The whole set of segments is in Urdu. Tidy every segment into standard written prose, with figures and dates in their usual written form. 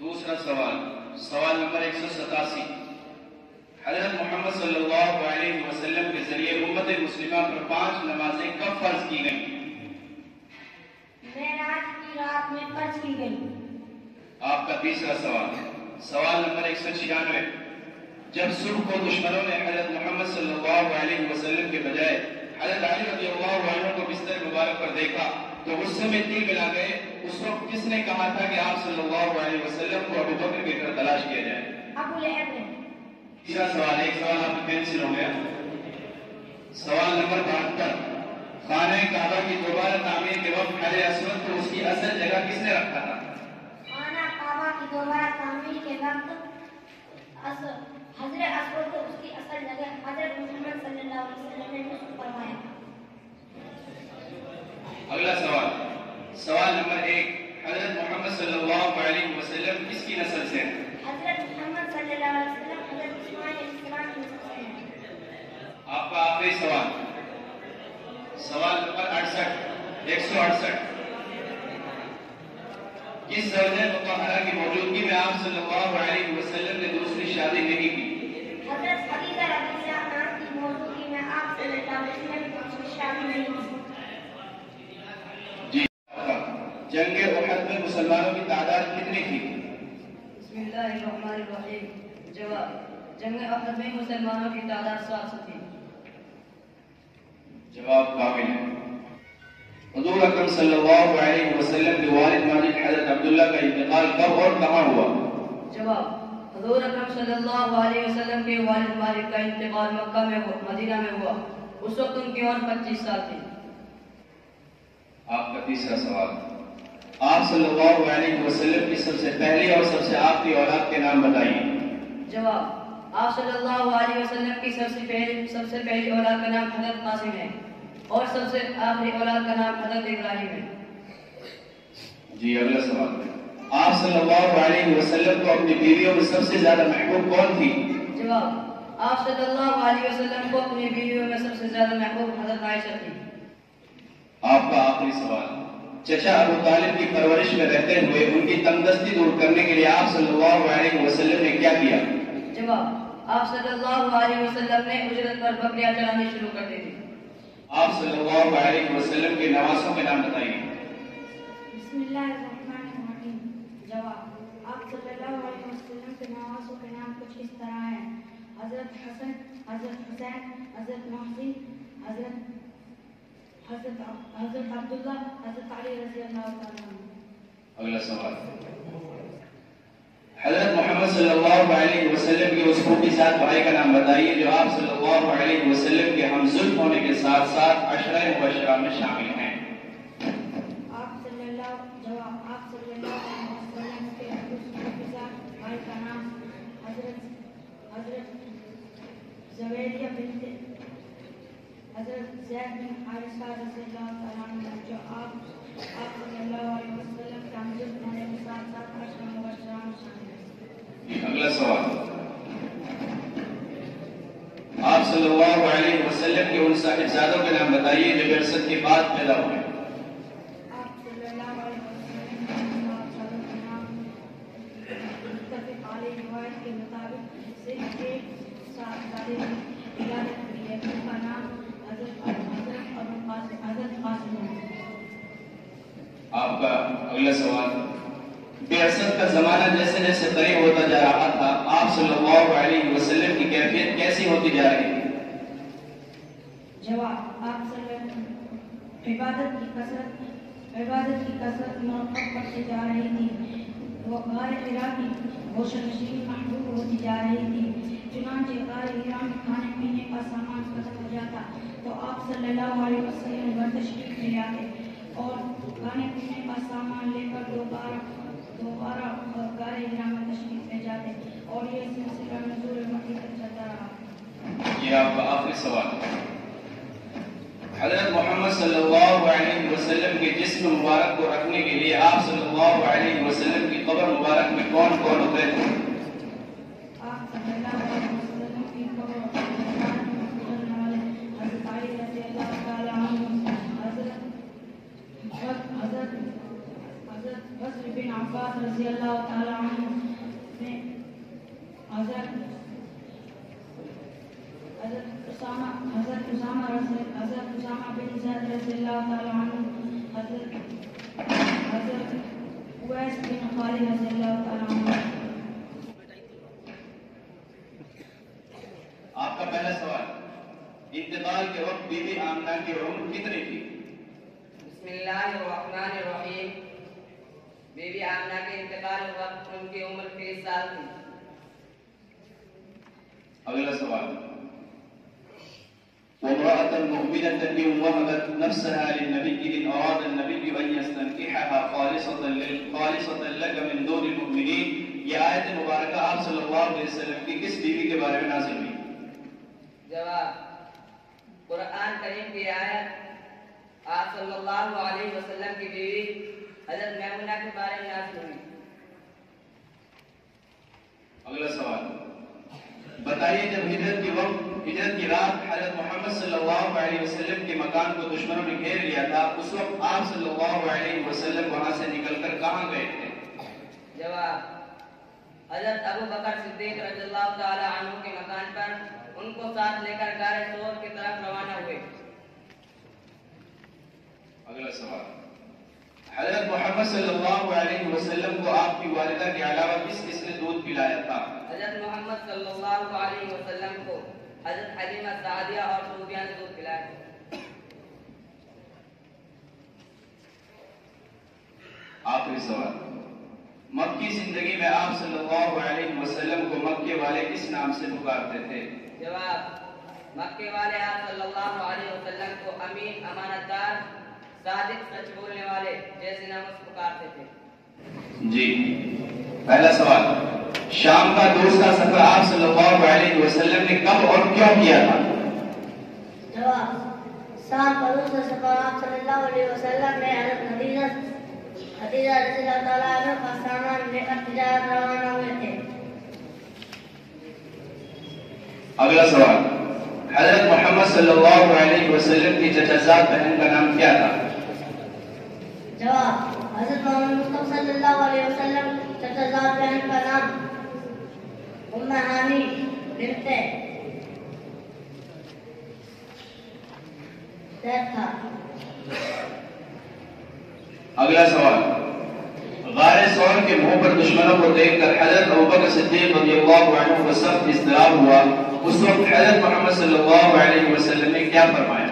دوسرا سوال، سوال نمبر 187، حضرت محمد صلی اللہ علیہ وسلم کے ذریعے امت مسلمہ پر 5 نمازیں کب فرض کی گئیں؟ معراج کی رات میں فرض کی گئی۔ آپ کا تیسرا سوال، سوال نمبر 196، جب صبح کو دشمنوں نے حضرت محمد صلی اللہ علیہ وسلم کے بجائے حضرت علی رضی اللہ عنہ کو بستر مبارک پر دیکھا تو غصے میں تل ملا گئے، اس وقت کس نے کہا تھا کہ آپ صلی اللہ علیہ وسلم کو ابو بکر کے گھر تلاش کیا جائے؟ ابو لہب نے۔ تیسرا سوال، ایک سوال آپ کا کینسل ہو گیا۔ سوال نمبر 72، خانہ کعبہ کی دوبارہ تعمیر کے وقت حجر اسود کو اس کی اصل جگہ کس نے رکھا تھا؟ خانہ کعبہ کی دوبارہ تعمیر کے وقت حجر اسود کو اس کی اصل جگہ حضرت محمد صلی اللہ علیہ وسلم نے نصب فرمایا۔ اگلا سوال، سوال نمبر 1، حضرت محمد صلی اللہ علیہ وسلم کس کی نسل سے ہیں؟ حضرت محمد صلی اللہ علیہ وسلم حضرت اسماعیل علیہ السلام کی نسل سے ہیں۔ آپ کا آخری سوال، سوال نمبر 168، کس زوجہ مطہرہ کی موجودگی میں آپ صلی اللہ علیہ وسلم نے دوسری شادی نہیں کی؟ حضرت خدیجہ رضی اللہ عنہا کی موجودگی میں آپ صلی اللہ علیہ وسلم نے دوسری شادی نہیں کی۔ جنگ احد میں مسلمانوں کی تعداد کتنی تھی؟ بسم اللہ الرحمن الرحیم۔ جواب، جنگ احد میں مسلمانوں کی تعداد 700 تھی۔ جواب کامل ہے۔ حضور اکرم صلی اللہ علیہ وسلم کے والد ماجد حضرت عبداللہ کا انتقال کب اور کہاں ہوا؟ جواب، حضور اکرم صلی اللہ علیہ وسلم کے والد ماجد کا انتقال مکہ میں مدینہ میں ہوا، اس وقت ان کی عمر 25 سال تھی۔ آپ کا تیسرا سوال، آپ صلی اللہ علیہ وسلم کی سب سے پہلی اور سب سے آخری اولاد کے نام بتائیے۔ جواب، آپ صلی اللہ علیہ وسلم کی سب سے پہلی اولاد کا نام حضرت قاسم ہے اور سب سے آخری اولاد کا نام حضرت ابراہیم ہے۔ جی اگلا سوال، آپ صلی اللہ علیہ وسلم کو اپنی بیویوں میں سب سے زیادہ محبوب کون تھی؟ جواب، آپ صلی اللہ علیہ وسلم کو اپنی بیویوں میں سب سے زیادہ محبوب حضرت عائشہ تھی۔ آپ کا آخری سوال، چچا ابو طالب کی پرورش میں رہتے ہوئے ان کی تنگدستی دور کرنے کے لیے آپ صلی اللہ علیہ وسلم نے کیا کیا؟ جواب، آپ صلی اللہ علیہ وسلم نے اجرت پر بکریاں چرانی شروع کر دی تھی۔ آپ صلی اللہ علیہ وسلم کے نواسوں کے نام بتائیے۔ بسم اللہ الرحمن الرحیم۔ جواب، آپ صلی اللہ علیہ وسلم کے نواسوں کے نام کچھ اس طرح ہیں: حضرت حسن، حضرت حسین، حضرت محسن، حضرت عبداللہ، حضرت علی رضی اللہ تعالیٰ عنہ۔ اگلا سوال، حضرت محمد صلی اللہ علیہ وسلم کے اس خوبصورت بھائی کا نام بتائیے جو آپ صلی اللہ علیہ وسلم کے ہمزلف ہونے کے ساتھ ساتھ عشرہ مبشرہ میں شامل ہیں۔ آپ صلی اللہ علیہ وسلم کے خوبصورت بھائی کا نام حضرت زویریہ بنت حضرت زید بن حارثہ رضی اللہ تعالیٰ عنہ، جو آپ صلی اللہ علیہ وسلم کے ہمزلف ہونے کے ساتھ ساتھ عشرہ مبشرہ میں شامل ہیں۔ اگلا سوال، آپ صلی اللہ علیہ وسلم کے ان صاحبزادوں کے نام بتائیے جو بعثت کے بعد پیدا ہوئے۔ آپ صلی اللہ علیہ وسلم کے صاحبزادوں کے نام متفق علیہ روایت کے مطابق صرف ایک صاحبزادے کی ولادت ہوئی ہے، جن کا نام حضرت قاسم ہے۔ آپ کا اگلا سوال، بعثت کا زمانہ جیسے جیسے قریب ہوتا جا رہا تھا آپ صلی اللہ علیہ وسلم کی کیفیت کیسی ہوتی جا رہی تھی؟ جواب، آپ صلی اللہ علیہ وسلم عبادت کی کثرت مرتب کرتے جا رہی تھی، وہ غار حرا کی گوشہ نشینی محبوب ہوتی جا رہی تھی، چنانچہ غار حرا میں کھانے پینے کا سامان ختم ہو جاتا تو آپ صلی اللہ علیہ وسلم گھر تشریف لے آتے اور کھانے پینے کا سامان لے کر دوبارہ غار حرا میں تشریف لے جاتے اور یہ سلسلہ نزول وحی تک چلتا رہا۔ یہ آپ کا آخری سوال، حضرت محمد صلی اللہ علیہ وسلم کے جسم مبارک کو رکھنے کے لیے آپ صلی اللہ علیہ وسلم کی قبر مبارک میں کون کون ہوتے تھے؟ آپ صلی اللہ علیہ وسلم کی قبر مبارک میں حضرت علی رضی اللہ تعالیٰ عنہ، حضرت بکر بن عباس رضی اللہ تعالیٰ عنہ، حضرت اسامہ بن زید رضی اللہ تعالی عنہ، حضرت اویس بن خالد رضی اللہ تعالی عنہ۔ آپ کا پہلا سوال، انتقال کے وقت بی بی آمنہ کی عمر کتنی تھی؟ بسم اللہ الرحمن الرحیم۔ بی بی آمنہ کے انتقال کے وقت ان کی عمر 30 سال تھی۔ اگلا سوال، وامرأة مؤمنة وهبت نفسها للنبي إن أراد النبي أن يستنكحها خالصة لك من دون المؤمنين، یہ آیت مبارکہ آپ صلی اللہ علیہ وسلم کی کس بیوی کے بارے میں نازل ہوئی؟ جواب، قرآن کریم کی آیت آپ صلی اللہ علیہ وسلم کی بیوی حضرت میمونہ کے بارے میں نازل ہوئی۔ اگلا سوال، بتائیے جب ہجرت کی رات حضرت محمد صلی اللہ علیہ وسلم کے مکان کو دشمنوں نے گھیر لیا تھا، اس وقت آپ صلی اللہ علیہ وسلم وہاں سے نکل کر کہاں گئے تھے؟ جواب، حضرت ابو بکر صدیق رضی اللہ تعالی عنہ کے مکان پر ان کو ساتھ لے کر غار ثور کی طرف روانہ ہوئے۔ اگلا سوال، حضرت محمد صلی اللہ علیہ وسلم کو آپ کی والدہ کے علاوہ کس نے دودھ پلایا تھا؟ حضرت محمد صلی اللہ علیہ وسلم کو حضرت حلیمہ سعدیہ اور صوفیہ نے دودھ پلایا تھا۔ آخری سوال، مکی زندگی میں آپ صلی اللہ علیہ وسلم کو مکے والے کس نام سے پکارتے تھے؟ جواب، مکے والے آپ صلی اللہ علیہ وسلم کو امین، امانت دار، صادق، سچ بولنے والے جیسے ناموں سے پکارتے تھے۔ جی، پہلا سوال، شام کا دوسرا سفر آپ صلی اللہ علیہ وسلم نے کب اور کیوں کیا تھا؟ جواب، شام کا دوسرا سفر آپ صلی اللہ علیہ وسلم نے حضرت خدیجہ رضی اللہ تعالیٰ عنہ کا سامان لے کر تجارت روانہ ہوئے تھے۔ اگلا سوال، حضرت محمد صلی اللہ علیہ وسلم کی چچا زاد بہن کا نام کیا تھا؟ جواب، حضرت محمد مصطفیٰ صلی اللہ علیہ وسلم چچا زاد بہن کا نام ام ہانی بنت زید تھا۔ اگلا سوال، غار ثور کے منہ پر دشمنوں کو دیکھ کر حضرت ابوبکر صدیق رضی اللہ عنہ کو سخت اضطراب ہوا، اس وقت حضرت محمد صلی اللہ علیہ وسلم نے کیا فرمایا؟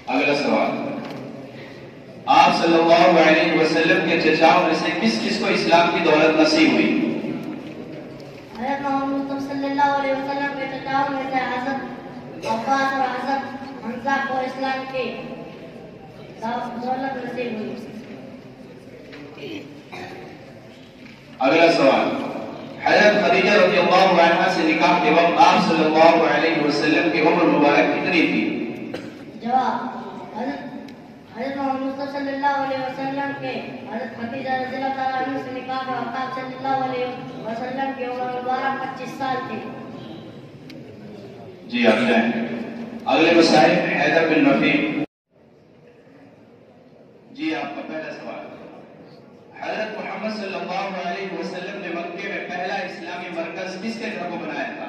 اگلا سوال، آپ صلی اللہ علیہ وسلم کے چچاؤں میں سے کس کو اسلام کی دولت نصیب ہوئی؟ حضرت محمد مصطفیٰ صلی اللہ علیہ وسلم کے چچاؤں میں سے حضرت عباس اور حضرت حمزہ کو اسلام کی دولت نصیب ہوئی۔ اگلا سوال، حضرت خدیجہ رضی اللہ عنہا سے نکاح کے وقت آپ صلی اللہ علیہ وسلم کی عمر مبارک کتنی تھی؟ جواب، حضرت محمد مصطفیٰ صلی اللہ علیہ وسلم کے حضرت خدیجہ رضی اللہ تعالیٰ عنہ سے نکاح کے وقت آپ صلی اللہ علیہ وسلم کی عمر مبارک 25 سال تھی۔ جی آپ جائیں۔ اگلے مسائل حیدر بن رفیع۔ جی آپ کا پہلا سوال، حضرت محمد صلی اللہ علیہ وسلم نے مکے میں پہلا اسلامی مرکز کس کے گھر کو بنایا تھا؟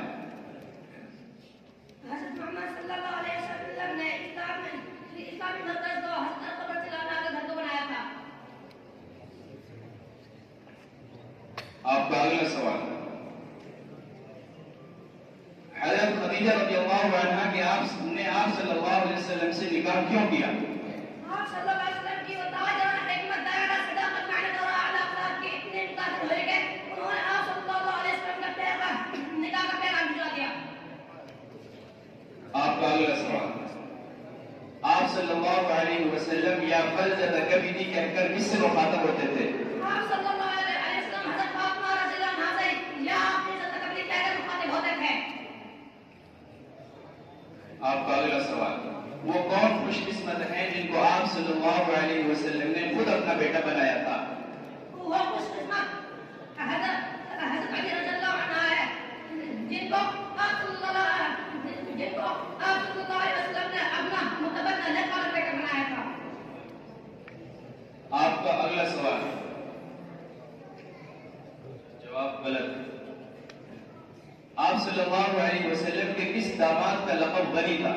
حضرت محمد صلی اللہ علیہ وسلم نے اسلامی مرکز کو حضرت عمر رضی اللہ عنہ کے گھر کو بنایا تھا۔ آپ کا اگلا سوال، حضرت خدیجہ رضی اللہ عنہا کے آپ صلی اللہ علیہ وسلم سے نکاح کیوں کیا؟ آپ صلی اللہ علیہ وسلم کی وتاجرہ حکمت دائرہ صداقت معنی اور اعلی اخلاق کے اتنے متاثر ہوئے کہ انہوں نے آپ صلی اللہ علیہ وسلم کا نکاح کا پیغام بھجوا دیا۔ آپ کا اگلا سوال، آپ صلی اللہ علیہ وسلم یا فلجت کبیدی کہہ کر کس سے مخاطب ہوتے تھے؟ آپ صلی اللہ علیہ وسلم حضرت فاطمہ رضی اللہ عنہا سے یا اپنی عزت کبیدی کہہ کر مخاطب ہوتے تھے۔ آپ کا اگلا سوال، وہ کون خوش قسمت ہیں جن کو آپ صلی اللہ علیہ وسلم نے خود اپنا بیٹا بنایا تھا؟ وہ خوش قسمت حضرت علی رضی اللہ عنہ ہے جن کو آپ صلی اللہ جن کو آپ صلی اللہ علیہ وسلم نے اپنا متبنہ نیک والا بیٹا بنایا تھا. آپ کا اگلا سوال جواب غلط. آپ صلی اللہ علیہ وسلم کے کس داماد کا لقب بنی تھا؟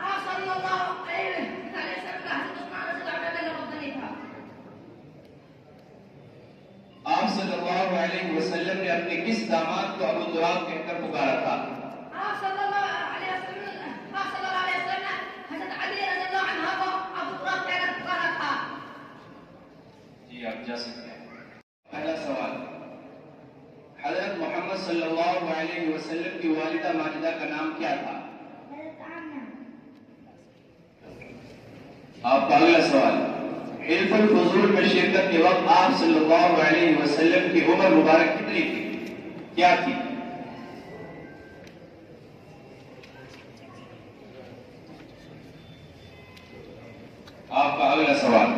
آپ صلی اللہ علیہ وسلم کا حضرت عثمان رضی اللہ عنہ کا لقب بنی تھا. آپ صلی اللہ علیہ وسلم نے اپنے کس داماد کو ابو تراب کہہ کر پکارا تھا؟ آپ صلی اللہ علیہ وسلم نے حضرت علی رضی اللہ عنہ کو ابو تراب کہہ کر پکارا تھا. جی آپ جا سکتے ہیں. پہلا سوال، حضرت محمد صلی اللہ علیہ وسلم کی والدہ ماجدہ کا نام کیا تھا؟ آپ کا اگلا سوال، حلف الفضول میں شرکت کے وقت آپ صلی اللہ علیہ وسلم کی عمر مبارک کتنی تھی؟ کیا تھی؟ آپ کا اگلا سوال،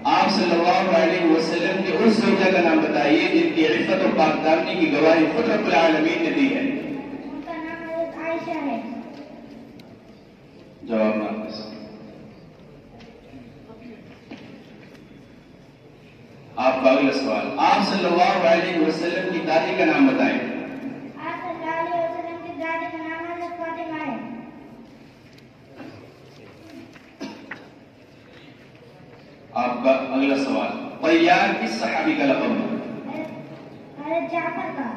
آپ صلی اللہ علیہ وسلم کے اس زوجہ کا نام بتائیے جن کی عفت و پاکدامنی کی گواہی خود رب العالمین نے دی ہے. ان کا نام حضرت عائشہ ہے. جواب ناقص. آپ کا اگلا سوال، آپ صلی اللہ علیہ وسلم کی دادی کا نام بتائیں. آپ صلی اللہ علیہ وسلم کی دادی کا نام حضرت فاطمہ ہے. آپ کا اگلا سوال، طیار کس صحابی کا لقب ہے؟ حضرت جعفر کا.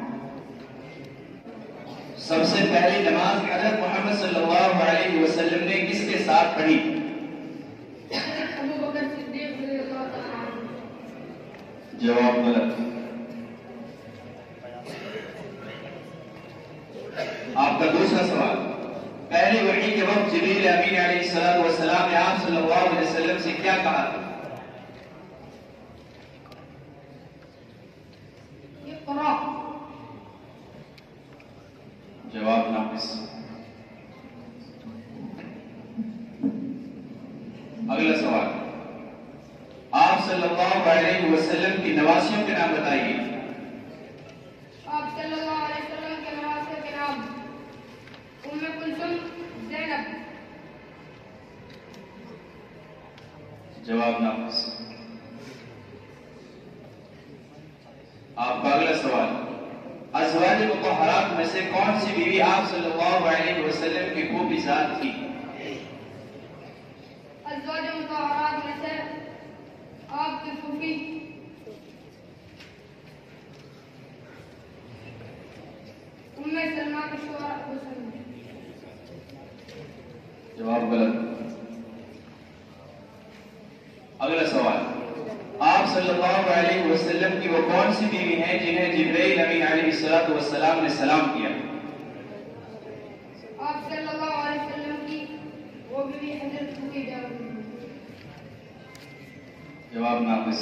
سب سے پہلی نماز حضرت محمد صلی اللہ علیہ وسلم نے کس کے ساتھ پڑھی؟ ابو بکر صدیق رضی اللہ تعالیٰ عنہ. جواب غلط. آپ کا دوسرا سوال، پہلی وحی کے وقت جبریل امین علیہ السلام نے آپ صلی اللہ علیہ وسلم سے کیا کہا تھا؟ جواب ناقص. اگلا سوال، آپ صلی اللہ علیہ وسلم کی نواسیوں کے نام بتائیے. آپ صلی اللہ علیہ وسلم کے نواسے کے نام ام کلثوم، زینب. جواب ناقص. آپ کا اگلا سوال، ازواج مطہرات میں سے کون سی بیوی آپ صلی اللہ علیہ وسلم کی خوب ذات تھی؟ ازواج مطہرات میں سے آپ کی پھوپھی ام سلمہ کے شوہر ابو سلمہ. جواب غلط. اگلا سوال، آپ صلی اللہ علیہ وسلم کی وہ کون سی بیوی ہیں جنہیں جبرائیل امین علیہ السلام نے سلام کیا؟ آپ صلی اللہ علیہ وسلم کی وہ بیوی حضرت خدیجہ. جواب ناقص.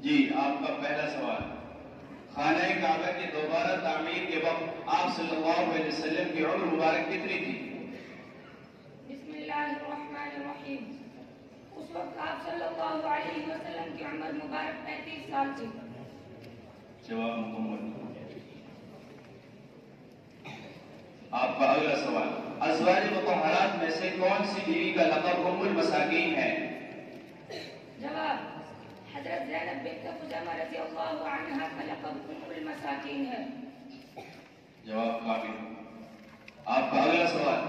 جی آپ کا پہلا سوال، خانہ کعبہ کے دوبارہ تعمیر کے وقت آپ صلی اللہ علیہ وسلم کی عمر مبارک کتنی تھی؟ بسم اللہ الرحمن الرحیم. اس وقت آپ صلی اللہ علیہ وسلم کی عمر مبارک 35 سال تھی. جواب مکمل. آپ کا اگلا سوال، ازواج مطہرات میں سے کون سی بیوی کا لقب ام المساکین ہے؟ جواب، حضرت زینب بنت خزیمہ رضی اللہ عنہا کا لقب ام المساکین ہے. جواب قابل. آپ کا اگلا سوال،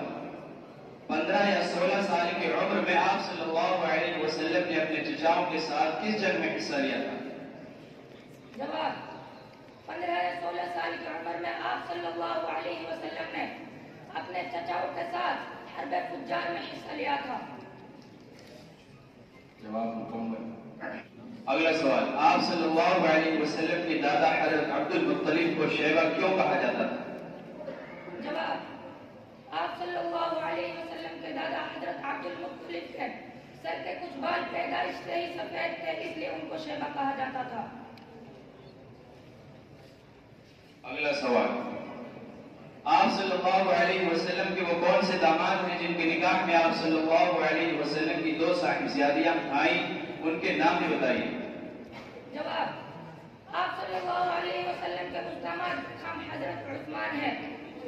15 یا 16 سال کی عمر میں آپ صلی اللہ علیہ وسلم نے اپنے چچاؤں کے ساتھ کس جنگ میں حصہ لیا تھا؟ جواب، 15 یا 16 سال کی عمر میں آپ صلی اللہ علیہ وسلم نے اپنے چچاؤں کے ساتھ حرب فجار میں حصہ لیا تھا. جواب مکمل. اگلا سوال، آپ صلی اللہ علیہ وسلم کے دادا حضرت عبد المطلب کو شیبہ کیوں کہا جاتا تھا؟ جواب، آپ صلی اللہ علیہ وسلم کے دادا حضرت عبد المطلب کے سر کے کچھ بال پیدائش سے ہی سفید تھے، اس لیے ان کو شیبہ کہا جاتا تھا. اگلا سوال، آپ صلی اللہ علیہ وسلم کے وہ کون سے داماد ہیں جن کے نکاح میں آپ صلی اللہ علیہ وسلم کی 2 صاحبزادیاں آئیں، ان کے نام بھی بتائیے. جواب، آپ صلی اللہ علیہ وسلم کے کچھ حضرت عثمان ہے،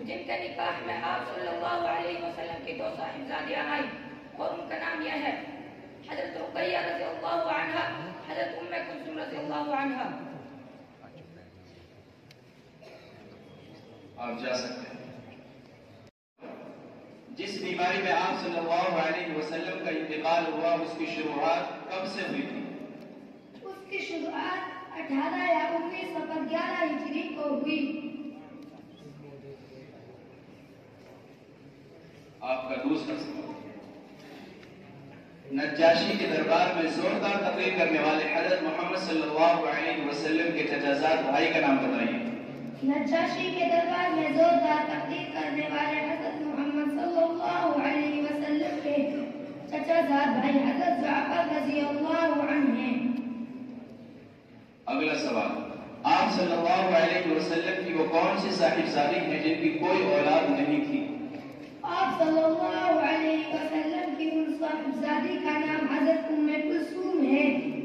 جن کے نکاح میں آپ صلی اللہ علیہ وسلم کی 2 صاحبزادیاں آئیں اور ان کا نام یہ ہے حضرت رقیہ رضی اللہ عنہا، حضرت ام کلثوم رضی اللہ عنہا۔ آپ جا سکتے ہیں۔ جس بیماری میں آپ صلی اللہ علیہ وسلم کا انتقال ہوا اس کی شروعات کب سے ہوئی تھی؟ اس کی شروعات 18 یا 19 صفر 11 ہجری کو ہوئی۔ آپ کا دوسرا سوال، نجاشی کے دربار میں زوردار تقریر کرنے والے حضرت محمد صلی اللہ علیہ وسلم کے چچا زاد بھائی کا نام بتائیے۔ نجاشی کے دربار میں زوردار تقریر کرنے والے حضرت محمد صلی اللہ علیہ وسلم کے چچا زاد بھائی حضرت جعفر رضی اللہ عنہ ہیں۔ اگلا سوال، آپ صلی اللہ علیہ وسلم کی وہ کون سی صاحبزادی ہیں جن کی کوئی اولاد نہیں تھی؟ آپ صلی اللہ علیہ وسلم کی ان صاحبزادی کا نام حضرت ام کلثوم ہے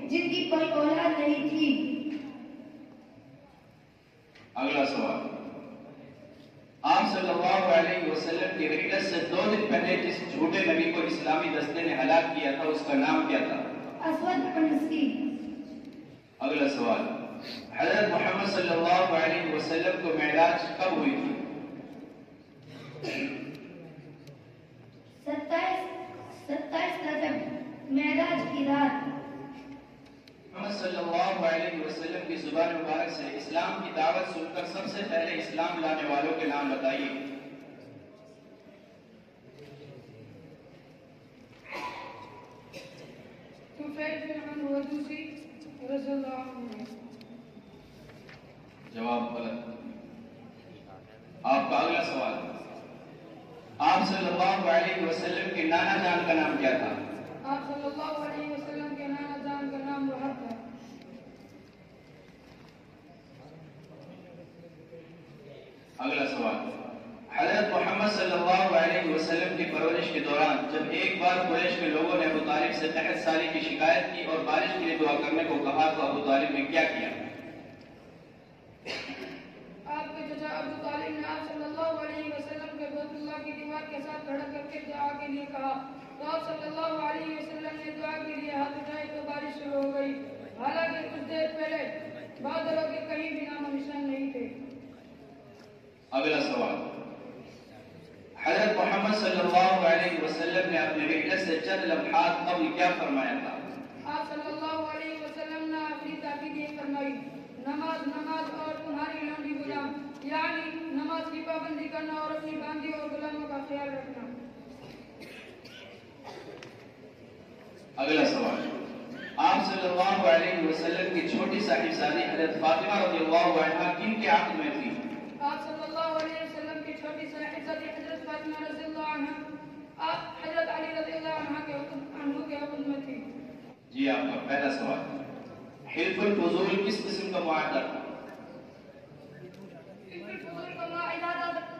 جن کی کوئی اولاد نہیں تھی۔ اگلا سوال، آپ صلی اللہ علیہ وسلم کی رحلت سے 2 دن پہلے جس جھوٹے نبی کو اسلامی دستے نے ہلاک کیا تھا اس کا نام کیا تھا؟ اسود عنسی۔ اگلا سوال، حضرت محمد صلی اللہ علیہ وسلم کو معراج کب ہوئی تھی؟ 27 رجب معراج کی رات۔ محمد صلی اللہ علیہ وسلم کی زبان مبارک سے اسلام کی دعوت سن کر سب سے پہلے اسلام لانے والوں کے نام بتائیے۔ جواب غلط۔ آپ کا اگلا سوال، آپ صلی اللہ علیہ وسلم کے نانا جان کا نام کیا تھا؟ آپ صلی اللہ علیہ وسلم کے نانا جان کا نام وہب تھا۔ اگلا سوال، حضرت محمد صلی اللہ علیہ وسلم کی پرورش کے دوران جب ایک بار قریش کے لوگوں نے ابو طالب سے قحط سالی کی شکایت کی اور بارش کے لیے دعا کرنے کو کہا تو ابو طالب نے کیا کیا؟ آپ کے چچا ابو طالب نے آپ صلی اللہ علیہ وسلم کے بیت اللہ کی دیوار کے ساتھ کھڑا کر کے دعا کے لیے کہا تو آپ صلی اللہ علیہ وسلم نے دعا کے لیے ہاتھ اٹھائے تو بارش شروع ہو گئی، حالانکہ کچھ دیر پہلے بادلوں کے کہیں بھی نام و نشان نہیں تھے۔ اگلا سوال، حضرت محمد صلی اللہ علیہ وسلم نے اپنے رحلت سے چند لمحات قبل کیا فرمایا تھا؟ آپ صلی اللہ علیہ وسلم نے اپنی تاکید یہ فرمائی، نماز نماز اور تمہاری لونڈی غلام، یعنی نماز کی پابندی کرنا اور اپنی باندھی اور غلاموں کا خیال رکھنا۔ اگلا سوال، آپ صلی اللہ علیہ وسلم کی چھوٹی صاحبزادی حضرت فاطمہ رضی اللہ عنہا کن کے عقد میں تھی؟ آپ صلی اللہ علیہ وسلم کی چھوٹی صاحبزادی حضرت فاطمہ رضی اللہ عنہا آپ حضرت علی رضی اللہ عنہ کے عقد میں تھی۔ جی، آپ کا پہلا سوال، حلف الفضول کس قسم کا معاہدہ تھا؟ حلف الفضول کا معاہدہ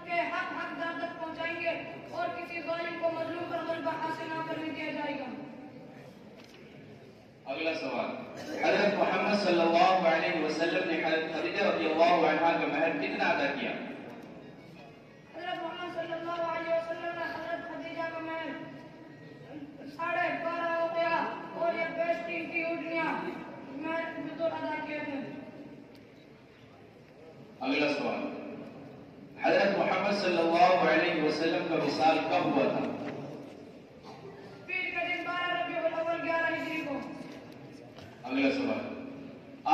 کے حقدار تک پہنچائیں گے اور کسی ظالم کو مظلوم پر غلبہ حاصل نہ کرنے دیا جائے گا۔ اگلا سوال، حضرت محمد صلی اللہ علیہ وسلم نے حضرت خدیجہ رضی اللہ عنہا کا مہر کتنا ادا کیا؟ حضرت محمد صلی اللہ علیہ وسلم نے حضرت خدیجہ کا مہر 12.5 اوقیہ اور ایک بیش قیمتی اونٹنیاں مہر بطور ادا کیے تھے۔ اگلا سوال، حضرت محمد صلی اللہ علیہ وسلم کا وصال کب ہوا تھا؟ پیر کے دن 12 ربیع الاول 11 ہجری کو۔ اگلا سوال،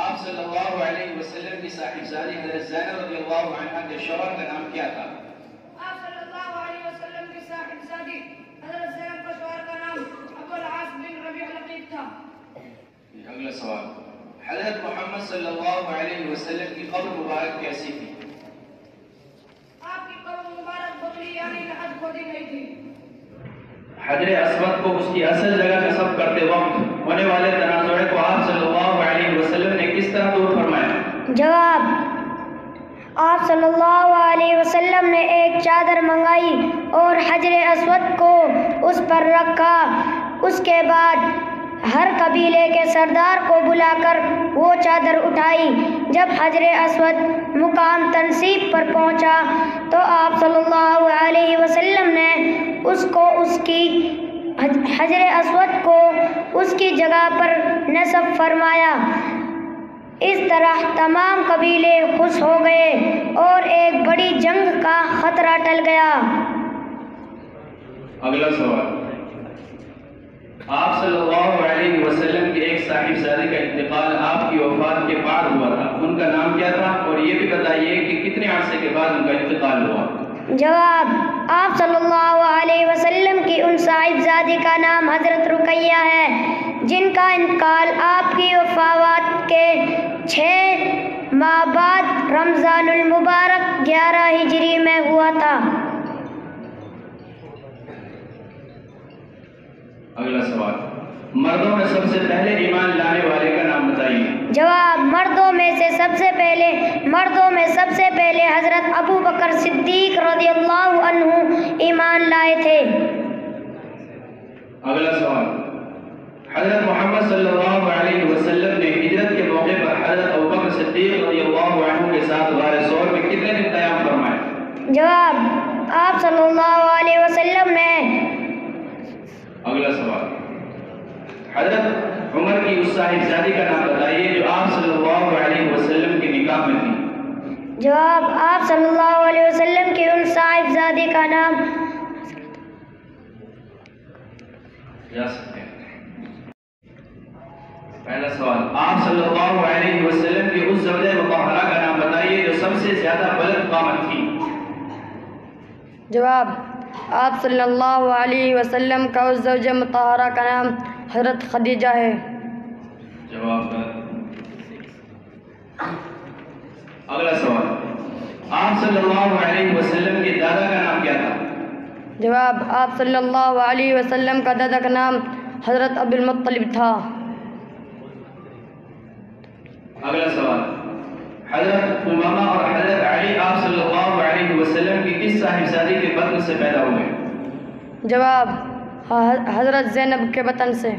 آپ صلی اللہ علیہ وسلم کی صاحبزادی حضرت زینب رضی اللہ عنہا کے شوہر کا نام کیا تھا؟ آپ صلی اللہ علیہ وسلم کی صاحبزادی حضرت زینب کا شوہر کا نام ابو العاص بن ربیع العقیق تھا۔ اگلا سوال، حضرت محمد صلی اللہ علیہ وسلم کی قبر مبارک کیسی تھی؟ آپ کی قبر مبارک بغلی یعنی لحد کھودی گئی تھی۔ حجر اسود کو اس کی اصل جگہ نصب کرتے وقت ہونے والے تنازع کو آپ صلی اللہ علیہ وسلم نے کس طرح دور فرمایا؟ جواب، آپ صلی اللہ علیہ وسلم نے ایک چادر منگائی اور حجر اسود کو اس پر رکھا، اس کے بعد ہر قبیلے کے سردار کو بلا کر وہ چادر اٹھائی۔ جب حجر اسود مقام تنصیب پر پہنچا تو آپ صلی اللہ علیہ وسلم نے حجر اسود کو اس کی جگہ پر نصب فرمایا۔ اس طرح تمام قبیلے خوش ہو گئے اور ایک بڑی جنگ کا خطرہ ٹل گیا۔ اگلا سوال، آپ صلی اللہ علیہ وسلم کے ایک صاحبزادے کا انتقال آپ کی وفات کے بعد ہوا تھا، ان کا نام کیا تھا؟ اور یہ بھی بتائیے کہ کتنے عرصے کے بعد ان کا انتقال ہوا؟ جواب، آپ صلی اللہ علیہ وسلم کی ان صاحبزادی کا نام حضرت رقیہ ہے، جن کا انتقال آپ کی وفات کے 6 ماہ بعد رمضان المبارک 11 ہجری میں ہوا تھا۔ اگلا سوال، مردوں میں سب سے پہلے ایمان لانے والے کا نام بتائیے۔ جواب، مردوں میں سب سے پہلے حضرت ابو بکر صدیق رضی اللہ عنہ ایمان لائے تھے۔ اگلا سوال، حضرت محمد صلی اللہ علیہ وسلم نے ہجرت کے موقع پر حضرت ابو بکر صدیق رضی اللہ عنہ کے ساتھ غار ثور میں کتنے دن قیام فرمائے؟ جواب، آپ صلی اللہ علیہ وسلم نے۔ اگلا سوال، حضرت عمر کی اس صاحبزادی کا نام بتائیے جو آپ صلی اللہ علیہ وسلم کے نکاح میں تھی۔ جواب، آپ صلی اللہ علیہ وسلم کی ان صاحبزادی کا نام جا سکتے ہیں۔ پہلا سوال، آپ صلی اللہ علیہ وسلم کی اس زوجہ مطہرہ کا نام بتائیے جو سب سے زیادہ بلند قامت تھی۔ جواب، آپ صلی اللہ علیہ وسلم کا اس زوجہ مطہرہ کا نام حضرت خدیجہ ہے۔ جواب۔ اگلا سوال، آپ صلی اللہ علیہ وسلم کے دادا کا نام کیا تھا؟ جواب، آپ صلی اللہ علیہ وسلم کا دادا کا نام حضرت عبد المطلب تھا۔ اگلا سوال، حضرت امامہ اور حضرت علی آپ صلی اللہ علیہ وسلم کی کس صاحبزادی کے بطن سے پیدا ہوئے؟ جواب، حضرت زینب کے بطن سے۔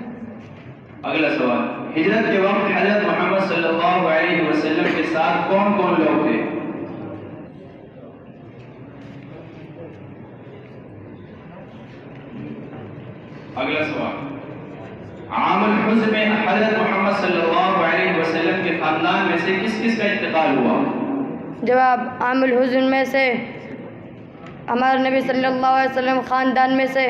اگلا سوال، ہجرت کے وقت حضرت محمد صلی اللہ علیہ وسلم کے ساتھ کون کون لوگ تھے؟ اگلا سوال، عام الحزن میں حضرت محمد صلی اللہ علیہ وسلم کے خاندان میں سے کس کس کا انتقال ہوا؟ جواب، عام الحزن میں سے ہمارے نبی صلی اللہ علیہ وسلم خاندان میں سے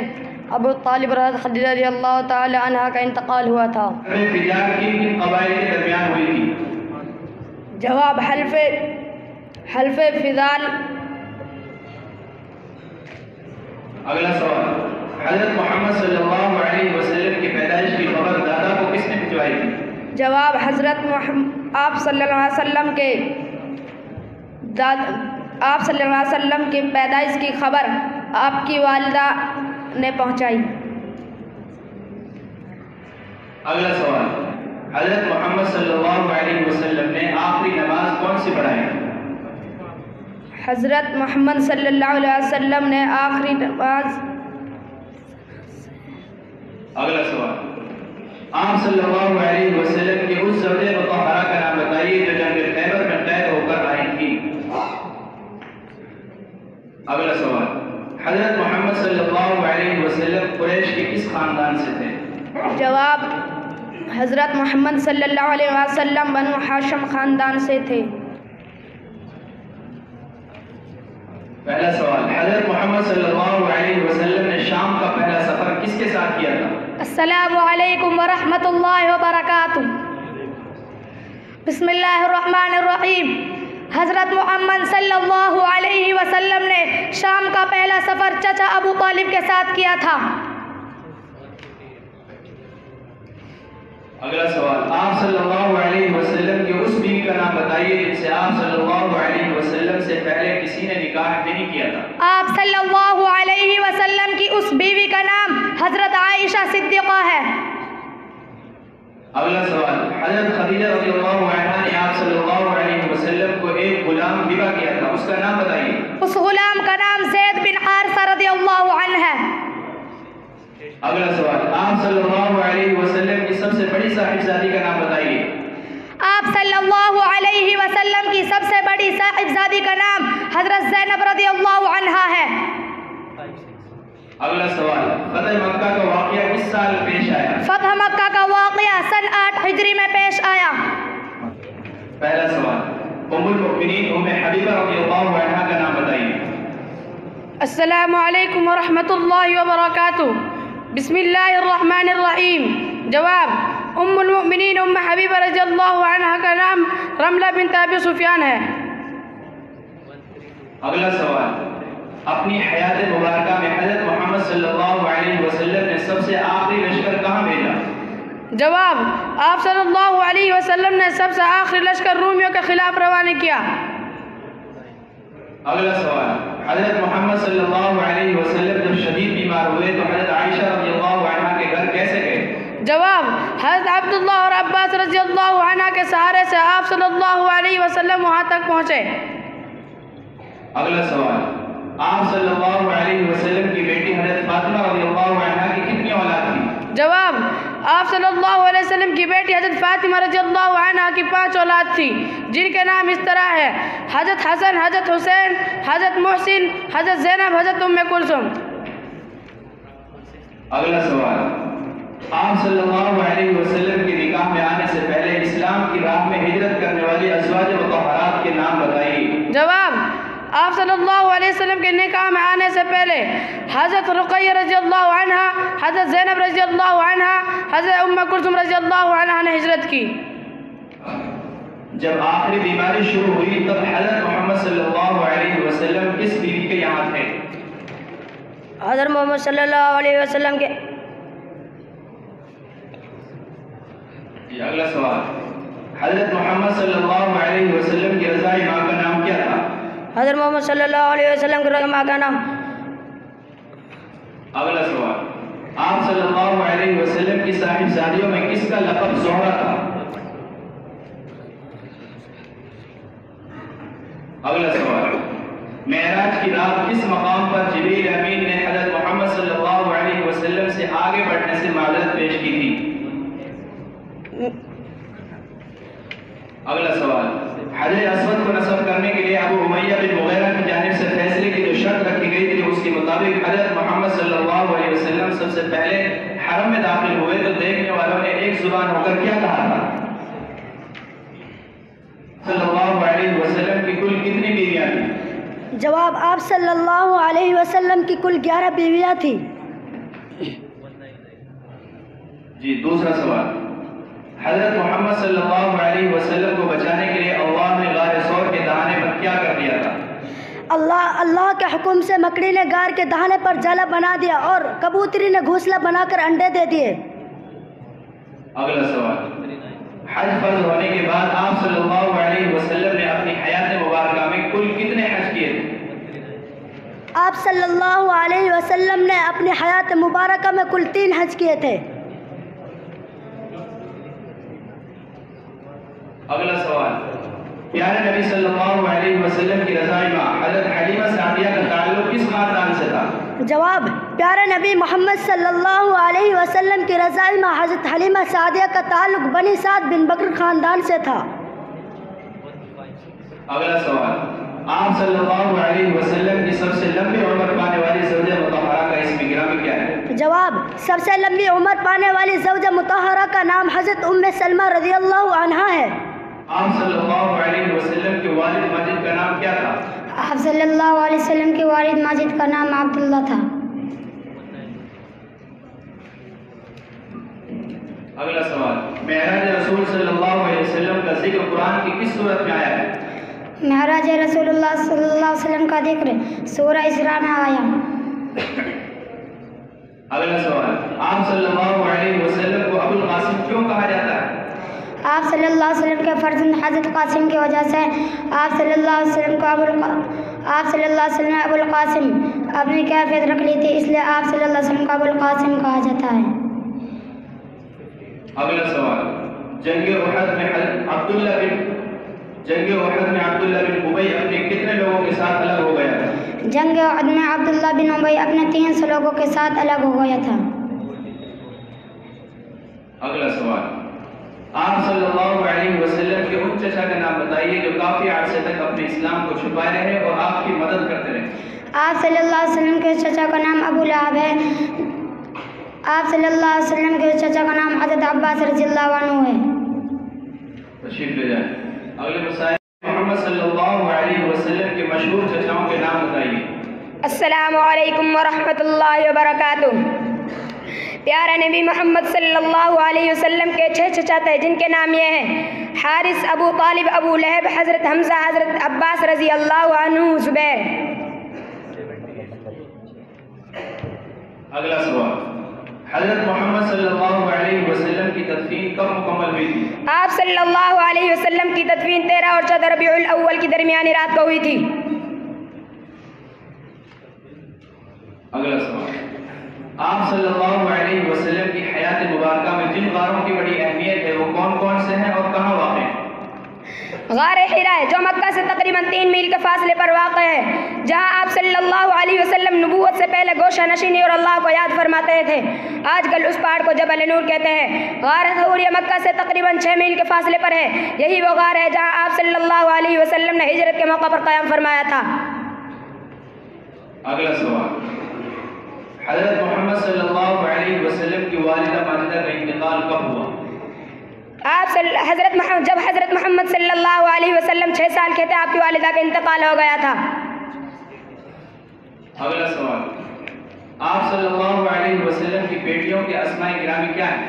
ابو طالب اور حضرت خدیجہ رضی اللہ تعالی عنہ کا انتقال ہوا تھا۔ فجار کن کن قبائل کے درمیان ہوئی تھی؟ جواب، حلف فضال۔ اگلا سوال، حضرت محمد صلی اللہ علیہ وسلم کی پیدائش کی خبر دادا کو کس نے بھجوائی تھی؟ جواب، آپ صلی اللہ علیہ وسلم کی پیدائش کی خبر آپ کی والدہ نے پہنچائی۔ اگلا سوال، حضرت محمد صلی اللہ علیہ وسلم نے آخری نماز کون سی پڑھائی؟ حضرت محمد صلی اللہ علیہ وسلم نے آخری نماز۔ اگلا سوال، آپ صلی اللہ علیہ وسلم کے اس زوجہ مطہرہ کا نام بتائیے جو جنگ خیبر میں قید ہو کر آئی تھی۔ اگلا سوال، حضرت محمد صلی اللہ علیہ وسلم قریش کے کس خاندان سے تھے؟ جواب، حضرت محمد صلی اللہ علیہ وسلم بنو ہاشم خاندان سے تھے۔ پہلا سوال، حضرت محمد صلی اللہ علیہ وسلم نے شام کا پہلا سفر کس کے ساتھ کیا تھا؟ السلام علیکم ورحمۃ اللہ وبرکاتہ۔ بسم اللہ الرحمن الرحیم۔ حضرت محمد صلی اللہ علیہ وسلم نے شام کا پہلا سفر چچا ابو طالب کے ساتھ کیا تھا۔ اگلا سوال، آپ صلی اللہ علیہ وسلم کی اس بیوی کا نام بتائیے جن سے آپ صلی اللہ علیہ وسلم سے پہلے کسی نے نکاح نہیں کیا تھا۔ آپ صلی اللہ علیہ وسلم کی اس بیوی کا نام حضرت عائشہ صدیقہ ہے۔ اگلا سوال، حضرت خدیجہ رضی اللہ عنہا نے آپ صلی اللہ علیہ وسلم کو ایک غلام ہبہ کیا تھا، اس کا نام بتائیے۔ اس غلام کا نام زید بن حارثہ رضی اللہ عنہ ہے۔ اگلا سوال، آپ صلی اللہ علیہ وسلم کی سب سے بڑی صاحبزادی کا نام بتائیے۔ آپ صلی اللہ علیہ وسلم کی سب سے بڑی صاحبزادی کا نام حضرت زینب رضی اللہ عنہا ہے۔ اگلا سوال، فتح مکہ کا واقعہ کس سال پیش آیا؟ فتح مکہ کا واقعہ سن 8 ہجری میں پیش آیا۔ پہلا سوال، ام المؤمنین ام حبیبہ رضی اللہ عنہا کا نام بتائیے۔ السلام علیکم ورحمۃ اللہ وبرکاتہ۔ بسم اللہ الرحمن الرحیم۔ جواب، ام المؤمنین ام حبیبہ رضی اللہ عنہا کا نام رملہ بنت ابی سفیان ہے۔ اگلا سوال، اپنی حیات مبارکہ میں حضرت محمد صلی اللہ علیہ وسلم نے سب سے آخری لشکر کہاں بھیجا؟ جواب، آپ صلی اللہ علیہ وسلم نے سب سے آخری لشکر رومیوں کے خلاف روانہ کیا۔ اگلا سوال، حضرت محمد صلی اللہ علیہ وسلم جب شدید بیمار ہوئے تو حضرت عائشہ رضی اللہ عنہا کے گھر کیسے گئے؟ جواب، حضرت عبداللہ اور عباس رضی اللہ عنہ کے سہارے سے آپ صلی اللہ علیہ وسلم وہاں تک پہنچے۔ اگلا سوال، آپ صلی اللہ علیہ وسلم کی بیٹی حضرت فاطمہ رضی اللہ عنہا کی کتنی اولاد تھی؟ جواب، آپ صلی اللہ علیہ وسلم کی بیٹی حضرت فاطمہ رضی اللہ عنہ کی 5 اولاد تھی، جن کے نام اس طرح ہے: حضرت حسن، حضرت حسین، حضرت محسن، حضرت زینب، حضرت ام کلثوم۔ اگلا سوال، آپ صلی اللہ علیہ وسلم کے نکاح میں آنے سے پہلے اسلام کی راہ میں ہجرت کرنے والی ازواج مطہرات کے نام بتائیے۔ جواب، آپ صلی اللہ علیہ وسلم کے نکاح میں آنے سے پہلے حضرت رقیہ رضی اللہ عنہ، حضرت زینب رضی اللہ عنہ، حضرت ام کلثوم رضی اللہ عنہ نے ہجرت کی۔ جب آخری بیماری شروع ہوئی تب حضرت محمد صلی اللہ علیہ وسلم کس بیوی کے یہاں تھے؟ حضرت محمد صلی اللہ علیہ وسلم کے اگلا سوال، حضرت محمد صلی اللہ علیہ وسلم کی رضائی ماں کا نام کیا تھا؟ حضرت محمد صلی اللہ علیہ وسلم کی ماں کا نام۔ اگلا سوال، آپ صلی اللہ علیہ وسلم کی صاحبزادیوں میں کس کا لقب زہرہ تھا؟ اگلا سوال، معراج کی رات کس مقام پر جبریل امین نے حضرت محمد صلی اللہ علیہ وسلم سے آگے بڑھنے سے معذرت پیش کی تھی؟ اگلا سوال، حجر اسود کو نصب کرنے کے لیے ابو امیہ بن مغیرہ کی جانب سے فیصلے کی جو شرط رکھی گئی تھی اس کے مطابق حضرت محمد صلی اللہ علیہ وسلم سب سے پہلے حرم میں داخل ہوئے تو دیکھنے والوں نے ایک زبان ہو کر کیا کہا تھا؟ صلی اللہ علیہ وسلم کی کل کتنی بیویاں تھیں؟ جواب، آپ صلی اللہ علیہ وسلم کی کل 11 بیویاں تھیں۔ جی، دوسرا سوال، حضرت محمد صلی اللہ علیہ وسلم کو بچانے کے لیے اللہ نے غار ثور کے دہانے پر کیا کر دیا تھا؟ اللہ کے حکم سے مکڑی نے غار کے دہانے پر جالا بنا دیا اور کبوتری نے گھونسلہ بنا کر انڈے دے دیے۔ اگلا سوال، حج فرض ہونے کے بعد آپ صلی اللہ علیہ وسلم نے اپنی حیات مبارکہ میں کل کتنے حج کیے تھے؟ آپ صلی اللہ علیہ وسلم نے اپنی حیات مبارکہ میں کل 3 حج کیے تھے۔ اگلا سوال، پیارے نبی صلی اللہ علیہ وسلم کی رضائی ماں حضرت حلیمہ سعدیہ کا تعلق کس خاندان سے تھا؟ جواب، پیارے نبی محمد صلی اللہ علیہ وسلم کی رضائی ماں حضرت حلیمہ سعدیہ کا تعلق بنی سعد بن بکر خاندان سے تھا۔ اگلا سوال، آپ صلی اللہ علیہ وسلم کی سب سے لمبی عمر پانے والی زوجہ مطہرہ کا اسم گرامی کیا ہے؟ جواب، سب سے لمبی عمر پانے والی زوجہ مطہرہ کا نام حضرت ام سلمہ رضی اللہ عنہا ہے۔ آپ صلی اللہ علیہ وسلم کے والد ماجد کا نام کیا تھا؟ آپ صلی اللہ علیہ وسلم کے والد ماجد کا نام عبداللہ تھا۔ اگلا سوال، معراج رسول صلی اللہ علیہ وسلم کا ذکر قرآن کی کس صورت میں آیا ہے؟ معراج رسول اللہ صلی اللہ علیہ وسلم کا ذکر سورہ اسراء میں آیا۔ اگلا سوال، آپ صلی اللہ علیہ وسلم کو ابو القاسم کیوں کہا جاتا ہے؟ آپ صلی اللہ علیہ وسلم کے فرزند حضرت قاسم کی وجہ سے آپ صلی اللہ علیہ وسلم کو ابو القاسم اپنی کیفیت رکھ لی تھی، اس لیے آپ صلی اللہ علیہ وسلم کو ابو القاسم کہا جاتا ہے۔ اگلا سوال، جنگ احد میں عبداللہ بن ابی اپنے کتنے لوگوں کے ساتھ الگ ہو گیا تھا؟ جنگ احد میں عبداللہ بن ابی اپنے 300 لوگوں کے ساتھ الگ ہو گیا تھا۔ اگلا سوال، آپ صلی اللہ علیہ وسلم کے ان چچا کا نام بتائیے جو کافی عرصے تک اپنے اسلام کو چھپائے رہے اور آپ کی مدد کرتے رہے۔ آپ صلی اللہ علیہ وسلم کے چچا کا نام ابو لہب ہے۔ آپ صلی اللہ علیہ وسلم کے چچا کا نام حضرت عباس رضی اللہ عنہ ہے۔ تشریف لے جائیں۔ اگلے مسائل، محمد صلی اللہ علیہ وسلم کے مشہور چچاؤں کے نام بتائیے۔ السلام علیکم ورحمۃ اللہ وبرکاتہ۔ پیارا نبی محمد صلی اللہ علیہ وسلم کے 6 چچا تھے جن کے نام یہ ہیں: حارث، ابو طالب، ابو لہب، حضرت حمزہ، حضرت عباس رضی اللہ عنہ، زبیر۔ اگلا سوال، حضرت محمد صلی اللہ علیہ وسلم کی تدفین کب مکمل ہوئی تھی؟ آپ صلی اللہ علیہ وسلم کی تدفین 13 اور 14 ربیع الاول کی درمیانی رات کو ہوئی تھی۔ اگلا سوال، آپ صلی اللہ علیہ وسلم کی حیات مبارکہ میں جن غاروں کی بڑی اہمیت ہے وہ کون کون سے ہیں اور کہاں واقع ہیں؟ غار حرا ہے جو مکہ سے تقریباً 3 میل کے فاصلے پر واقع ہے، جہاں آپ صلی اللہ علیہ وسلم نبوت سے پہلے گوشہ نشینی اور اللہ کو یاد فرماتے تھے۔ آج کل اس پہاڑ کو جبل نور کہتے ہیں۔ غار ثور یہ مکہ سے تقریباً 6 میل کے فاصلے پر ہے۔ یہی وہ غار ہے جہاں آپ صلی اللہ علیہ وسلم نے ہجرت کے موقع پر قیام فرمایا تھا۔ اگلا سوال، حضرت محمد صلی اللہ علیہ وسلم کی والدہ ماجدہ کا انتقال کب ہوا؟ جب حضرت محمد صلی اللہ علیہ وسلم 6 سال کے تھے آپ کی والدہ کا انتقال ہو گیا تھا۔ اگلا سوال، آپ صلی اللہ علیہ وسلم کی بیٹیوں کے اسماء گرامی کیا ہیں؟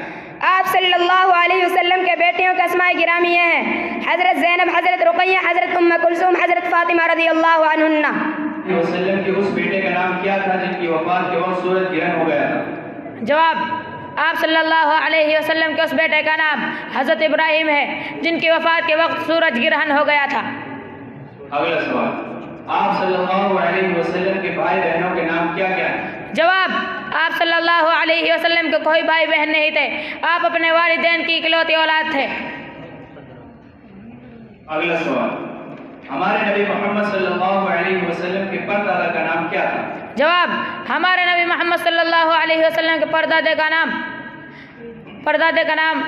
آپ صلی اللہ علیہ وسلم کے بیٹیوں کے اسماء گرامی یہ ہیں: حضرت زینب، حضرت رقیہ، حضرت ام کلثوم، حضرت فاطمہ رضی اللہ عنہن۔ وسلم کے اس بیٹے کا نام کیا تھا جن کی وفات کے وقت سورج گرہن ہو گیا تھا؟ جواب، آپ صلی اللہ علیہ وسلم کے اس بیٹے کا نام حضرت ابراہیم ہے جن کی وفات کے وقت سورج گرہن ہو گیا تھا۔ اگلا سوال، آپ صلی اللہ علیہ وسلم کے بھائی بہنوں کے نام کیا کیا ہیں؟ جواب، آپ صلی اللہ علیہ وسلم کے کوئی بھائی بہن نہیں تھے، آپ اپنے والدین کی اکلوتی اولاد تھے۔ اگلا سوال، ہمارے نبی محمد صلی اللہ علیہ وسلم کے پردادا کا نام کیا تھا؟ جواب، ہمارے نبی محمد صلی اللہ علیہ وسلم کے پردادے کا نام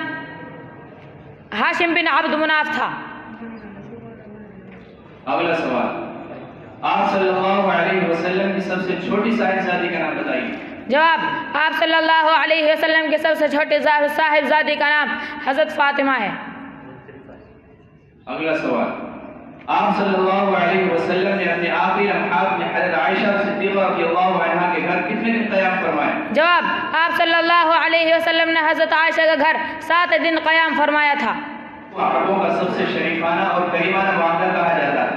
ہاشم بن عبد مناف تھا۔ اگلا سوال، آپ صلی اللہ علیہ وسلم کی سب سے چھوٹی صاحبزادی کا نام بتائیے۔ جواب، آپ صلی اللہ علیہ وسلم کی سب سے چھوٹی صاحبزادی کا نام حضرت فاطمہ ہے۔ اگلا سوال، آپ صلی اللہ علیہ وسلم نے اپنے آخری لمحات میں حضرت عائشہ صدیقہ رضی اللہ عنہا کے گھر کتنے دن قیام فرمایا؟ جواب، آپ صلی اللہ علیہ وسلم نے حضرت عائشہ کا گھر 7 دن قیام فرمایا تھا۔ عربوں کا سب سے شریفانہ اور کریمانہ معاہدہ کہا جاتا ہے؟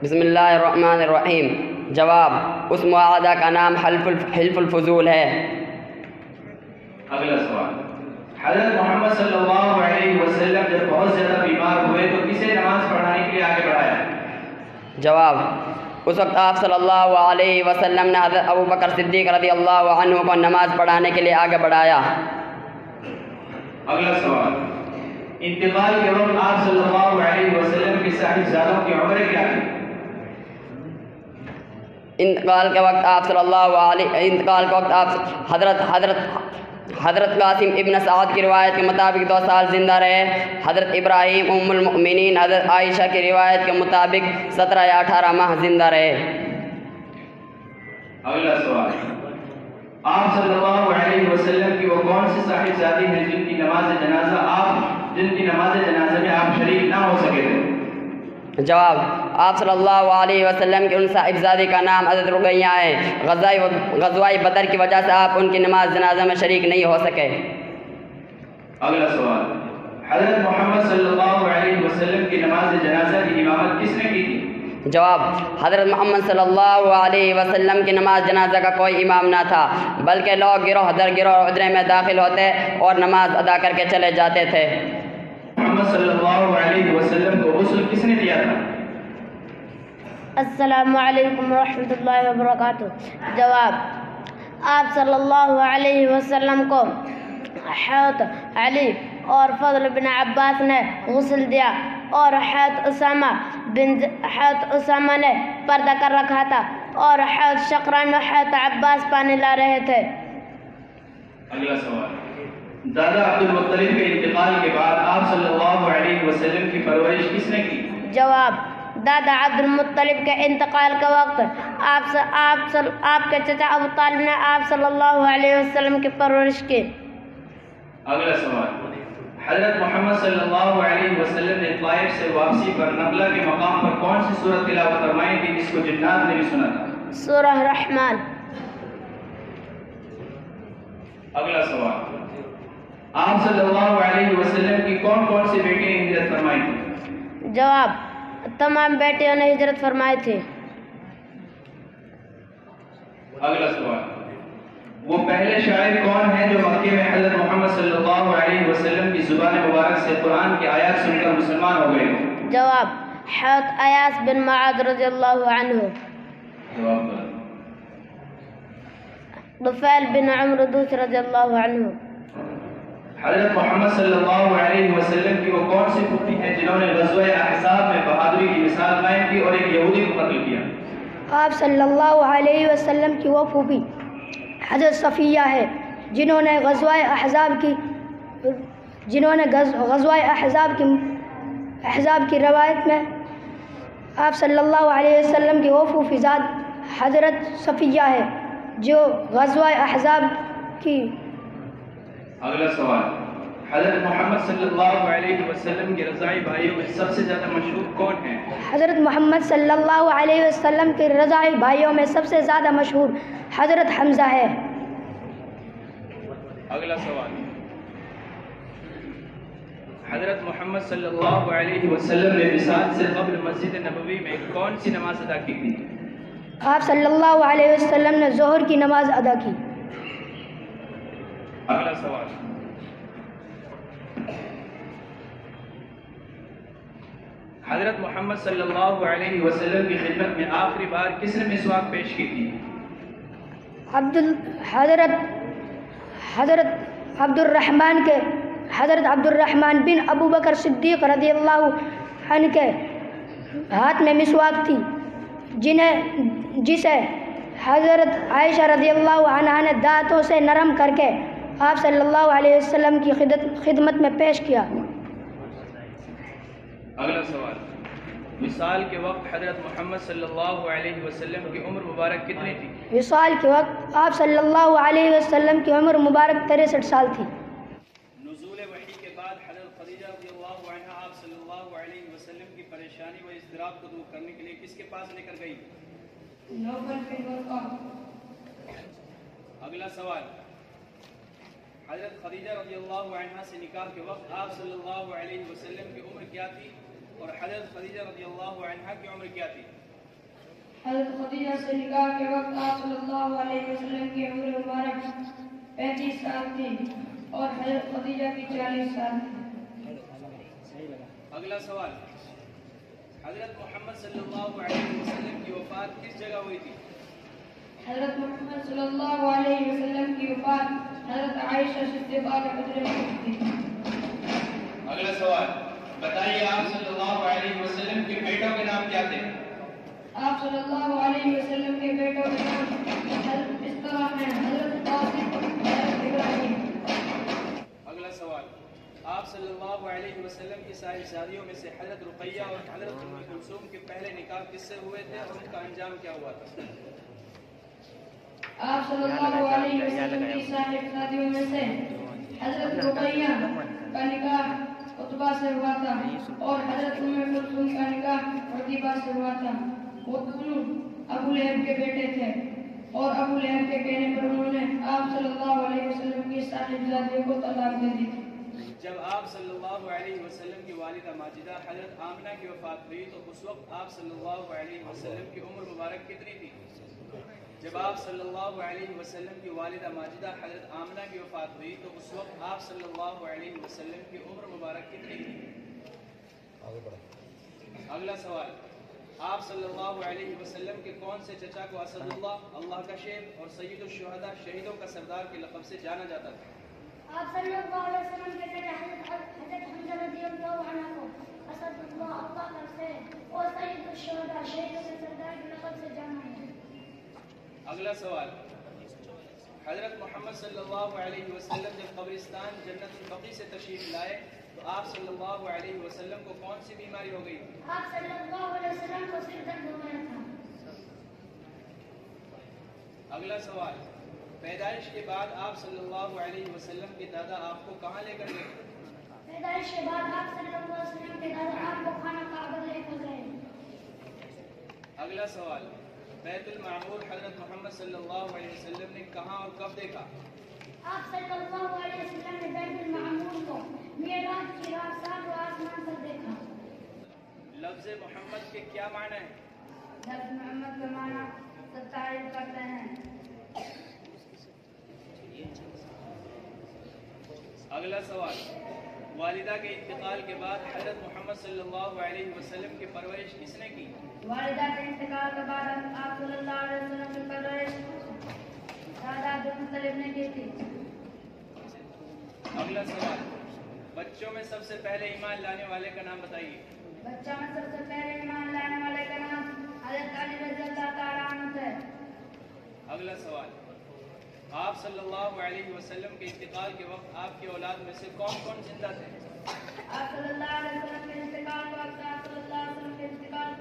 بسم اللہ الرحمن الرحیم۔ جواب، اس معاہدہ کا نام حلف الفضول ہے۔ اگلا سوال، حضرت محمد صلی اللہ علیہ وسلم جب بہت زیادہ بیمار ہوئے تو کسے نماز پڑھانے کے لیے آگے بڑھایا؟ جواب، اس وقت آپ صلی اللہ علیہ وسلم نے حضرت ابو بکر صدیق رضی اللہ عنہ کو نماز پڑھانے کے لیے آگے بڑھایا۔ اگلا سوال، انتقال کے وقت آپ صلی اللہ علیہ وسلم کے صاحبزادوں کی عمریں کیا تھی؟ انتقال کے وقت آپ حضرت قاسم ابن سعد کی روایت کے مطابق 2 سال زندہ رہے۔ حضرت ابراہیم ام المؤمنین حضرت عائشہ کی روایت کے مطابق 17 یا 18 ماہ زندہ رہے۔ اگلا سوال، آپ صلی اللہ علیہ وسلم کی وہ کون سی صاحبزادی ہیں جن کی نماز جنازہ میں آپ شریک نہ ہو سکے تھے؟ جواب، آپ صلی اللہ علیہ وسلم کے ان صاحبزادی کا نام حضرت رقیہ ہے۔ غزوہ بدر کی وجہ سے آپ ان کی نماز جنازہ میں شریک نہیں ہو سکے۔ اگلا سوال، حضرت محمد صلی اللہ علیہ وسلم کی نماز جنازہ کی امامت کس نے کی تھی؟ جواب، حضرت محمد صلی اللہ علیہ وسلم کی نماز جنازہ کا کوئی امام نہ تھا، بلکہ لوگ گروہ در گروہ حجرے میں داخل ہوتے اور نماز ادا کر کے چلے جاتے تھے۔ محمد صلی اللہ علیہ وسلم کو غسل کس نے دیا تھا؟ السلام علیکم ورحمۃ اللہ وبرکاتہ۔ جواب، آپ صلی اللہ علیہ وسلم کو حضرت علی اور فضل بن عباس نے غسل دیا اور حضرت اسامہ نے پردہ کر رکھا تھا اور حضرت شقران و حضرت عباس پانی لا رہے تھے۔ اگلا سوال، دادا عبد المطلب کے انتقال کے بعد آپ صلی اللہ علیہ وسلم کی پرورش کس نے کی؟ جواب: دادا عبد المطلب کے انتقال کے وقت آپ کے چچا ابو طالب نے آپ صلی اللہ علیہ وسلم کی پرورش کی۔ اگلا سوال: حضرت محمد صلی اللہ علیہ وسلم نے طائف سے واپسی پر نخلا کے مقام پر کون سی سورت تلاوت فرمائی تھی جس کو جنات نے بھی سنا تھا؟ سورہ رحمان۔ اگلا سوال: آپ صلی اللہ علیہ وسلم کی کون کون سی بیٹیاں ہجرت فرمائی تھی؟ جواب: تمام بیٹیوں نے ہجرت فرمائی تھی۔ اگلا سوال: وہ پہلے شاعر کون ہیں جو مکے میں حضرت محمد صلی اللہ علیہ وسلم کی زبان مبارک سے قرآن کی آیات سن کر مسلمان ہو گئے؟ جواب: حضرت ایاس بن معاذ رضی اللہ عنہ۔ جواب غلط۔ طفیل بن عمرو دوس رضی اللہ عنہ۔ حضرت محمد صلی اللہ علیہ وسلم کی وہ کون سی پھوپھی ہیں جنہوں نے غزوہ احزاب میں بہادری کی مثال قائم کی اور ایک یہودی کو قتل کیا؟ آپ صلی اللہ علیہ وسلم کی وہ پھوپھی حضرت صفیہ ہے جنہوں نے غزوہ احزاب کی روایت میں آپ صلی اللہ علیہ وسلم کی وہ پھوپھی ذات حضرت صفیہ ہے جو غزوہ احزاب کی۔ اگلا سوال: حضرت محمد صلی اللہ علیہ وسلم کے رضاعی بھائیوں میں سب سے زیادہ مشہور کون ہیں؟ حضرت محمد صلی اللہ علیہ وسلم کے رضاعی بھائیوں میں سب سے زیادہ مشہور حضرت حمزہ ہے۔ اگلا سوال: حضرت محمد صلی اللہ علیہ وسلم نے وصال سے قبل مسجد نبوی میں کون سی نماز ادا کی تھی؟ آپ صلی اللہ علیہ وسلم نے ظہر کی نماز ادا کی۔ اگلا سوال: حضرت محمد صلی اللہ علیہ وسلم کی خدمت میں آخری بار کس نے مسواک پیش کی تھی؟ حضرت عبد الرحمن بن ابو بکر صدیق رضی اللہ عنہ کے ہاتھ میں مسواک تھی جسے حضرت عائشہ رضی اللہ عنہ نے دانتوں سے نرم کر کے آپ صلی اللہ علیہ وسلم کی خدمت میں پیش کیا۔ اگلا سوال: وصال کے وقت حضرت محمد صلی اللہ علیہ وسلم کی عمر مبارک کتنی تھی؟ وصال کے وقت آپ صلی اللہ علیہ وسلم کی عمر مبارک 63 سال تھی۔ نزول وحی کے بعد حضرت خدیجہ رضی اللہ عنہا آپ صلی اللہ علیہ وسلم کی پریشانی و اضطراب کو دور کرنے کے لیے کس کے پاس لے کر گئی؟ اگلا سوال: حضرت خدیجہ رضی اللہ عنہا سے نکاح کے وقت آپ صلی اللہ علیہ وسلم کی عمر کیا تھی اور حضرت خدیجہ رضی اللہ عنہا کی عمر کیا تھی؟ حضرت خدیجہ سے نکاح کے وقت آپ صلی اللہ علیہ وسلم کی عمر مبارک 35 سال تھی اور حضرت خدیجہ کی 40 سال تھی۔ اگلا سوال: حضرت محمد صلی اللہ علیہ وسلم کی وفات کس جگہ ہوئی تھی؟ حضرت محمد صلی اللہ علیہ وسلم کی وفات حضرت عائشہ صدیقہ کے حجرے میں ہوئی تھی۔ اگلا سوال: بتائیے آپ صلی اللہ علیہ وسلم کے بیٹوں کے نام کیا تھے؟ آپ صلی اللہ علیہ وسلم کے بیٹوں کے نام حضرت اس طرح ہیں: حضرت قاسم، حضرت ابراہیم۔ اگلا سوال: آپ صلی اللہ علیہ وسلم کی صاحبزادیوں میں سے حضرت رقیہ اور حضرت ام کلثوم کے پہلے نکاح کس سے ہوئے تھے اور ان کا انجام کیا ہوا تھا؟ آپ صلی اللہ علیہ وسلم کی صاحبزادیوں میں سے حضرت رقیہ کا نکاح عتبہ سے ہوا تھا اور حضرت ام کلثوم کا نکاح ربیبہ سے ہوا تھا۔ وہ دونوں ابو لہب کے بیٹے تھے اور ابو لہب کے کہنے پر انہوں نے آپ صلی اللہ علیہ وسلم کی صاحبزادیوں کو طلاق دے دی تھی۔ جب آپ صلی اللہ علیہ وسلم کی والدہ ماجدہ حضرت آمنہ کی وفات ہوئی تو اس وقت آپ صلی اللہ علیہ وسلم کی عمر مبارک کتنی تھی؟ جب آپ صلی اللہ علیہ وسلم کی والدہ ماجدہ حضرت آمنہ کی وفات ہوئی تو اس وقت آپ صلی اللہ علیہ وسلم کی عمر مبارک کتنی تھی؟ اگلا سوال: آپ صلی اللہ علیہ وسلم کے کون سے چچا کو اسد اللہ، اللہ کا شیر اور سید الشہداء، شہیدوں کا سردار کے لقب سے جانا جاتا تھا؟ آپ صلی اللہ علیہ وسلم کے چچا حضرت حمزہ رضی اللہ عنہ کو اسد اللہ، اللہ کا شیر اور سید الشہداء، شہیدوں کے سردار کے لقب سے جانا جاتا ہے۔ اگلا سوال: حضرت محمد صلی اللہ علیہ وسلم جب قبرستان جنت البقیع سے تشریف لائے تو آپ صلی اللہ علیہ وسلم کو کون سی بیماری ہو گئی؟ آپ صلی اللہ علیہ وسلم کو سر درد ہو گیا تھا۔ اگلا سوال، پیدائش کے بعد آپ صلی اللہ علیہ وسلم کے دادا آپ کو کہاں لے کر گئے؟ پیدائش کے بعد آپ صلی اللہ علیہ وسلم کے دادا آپ کو خانہ کعبہ لے کر گئے۔ اگلا سوال، بیت المعمور حضرت محمد صلی اللہ علیہ وسلم نے کہاں اور کب دیکھا؟ آپ صلی اللہ علیہ وسلم نے بیت المعمور کو معراج کی رات سات آسمان پر دیکھا۔ لفظ محمد کے کیا معنی ہیں؟ لفظ محمد کا معنی ستائش کرتے ہیں۔ اگلا سوال، والدہ کے انتقال کے بعد حضرت محمد صلی اللہ علیہ وسلم کی پرورش کس نے کی؟ والدہ کے انتقال کے بعد آپ صلی اللہ علیہ وسلم کی پرورش دادا عبد المطلب نے کی تھی۔ اگلا سوال، بچوں میں سب سے پہلے ایمان لانے والے کا نام بتائیے۔ بچہ میں سب سے پہلے ایمان لانے والے کا نام حضرت علی رضی اللہ تعالیٰ عنہ ہے۔ اگلا سوال، آپ صلی اللہ علیہ وسلم کے انتقال کے وقت آپ کی اولاد میں سے کون کون زندہ تھے؟ آپ صلی اللہ علیہ وسلم کے انتقال کے وقت آپ صلی اللہ علیہ وسلم کے انتقال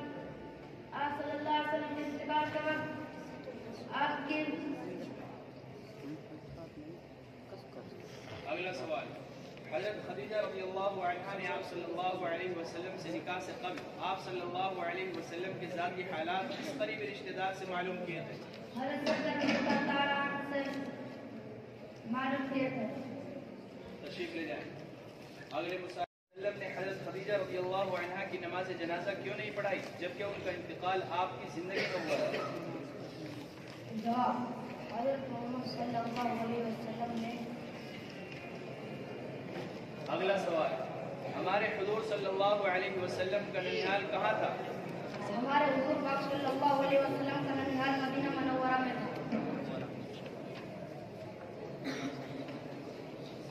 کے وقت آپ کی اگلا سوال، حضرت خدیجہ رضی اللہ عنہا نے آپ صلی اللہ علیہ وسلم سے نکاح سے قبل آپ صلی اللہ علیہ وسلم کے ذاتی حالات کس قریبی رشتہ دار سے معلوم کیے تھے؟ حضرت رضی اللہ تعالیٰ عنہ سے معلوم کیے تھے۔ تشریف لے جائیں۔ اگلے مسائل نے حضرت خدیجہ رضی اللہ عنہا کی نماز جنازہ کیوں نہیں پڑھائی جبکہ ان کا انتقال آپ کی زندگی میں ہوا تھا؟ جواب، حضرت محمد صلی اللہ علیہ وسلم نے اگلا سوال، ہمارے حضور صلی اللہ علیہ وسلم کا ننیال کہاں تھا؟ ہمارے حضور پاک صلی اللہ علیہ وسلم کا ننیال مدینہ منورہ میں تھا۔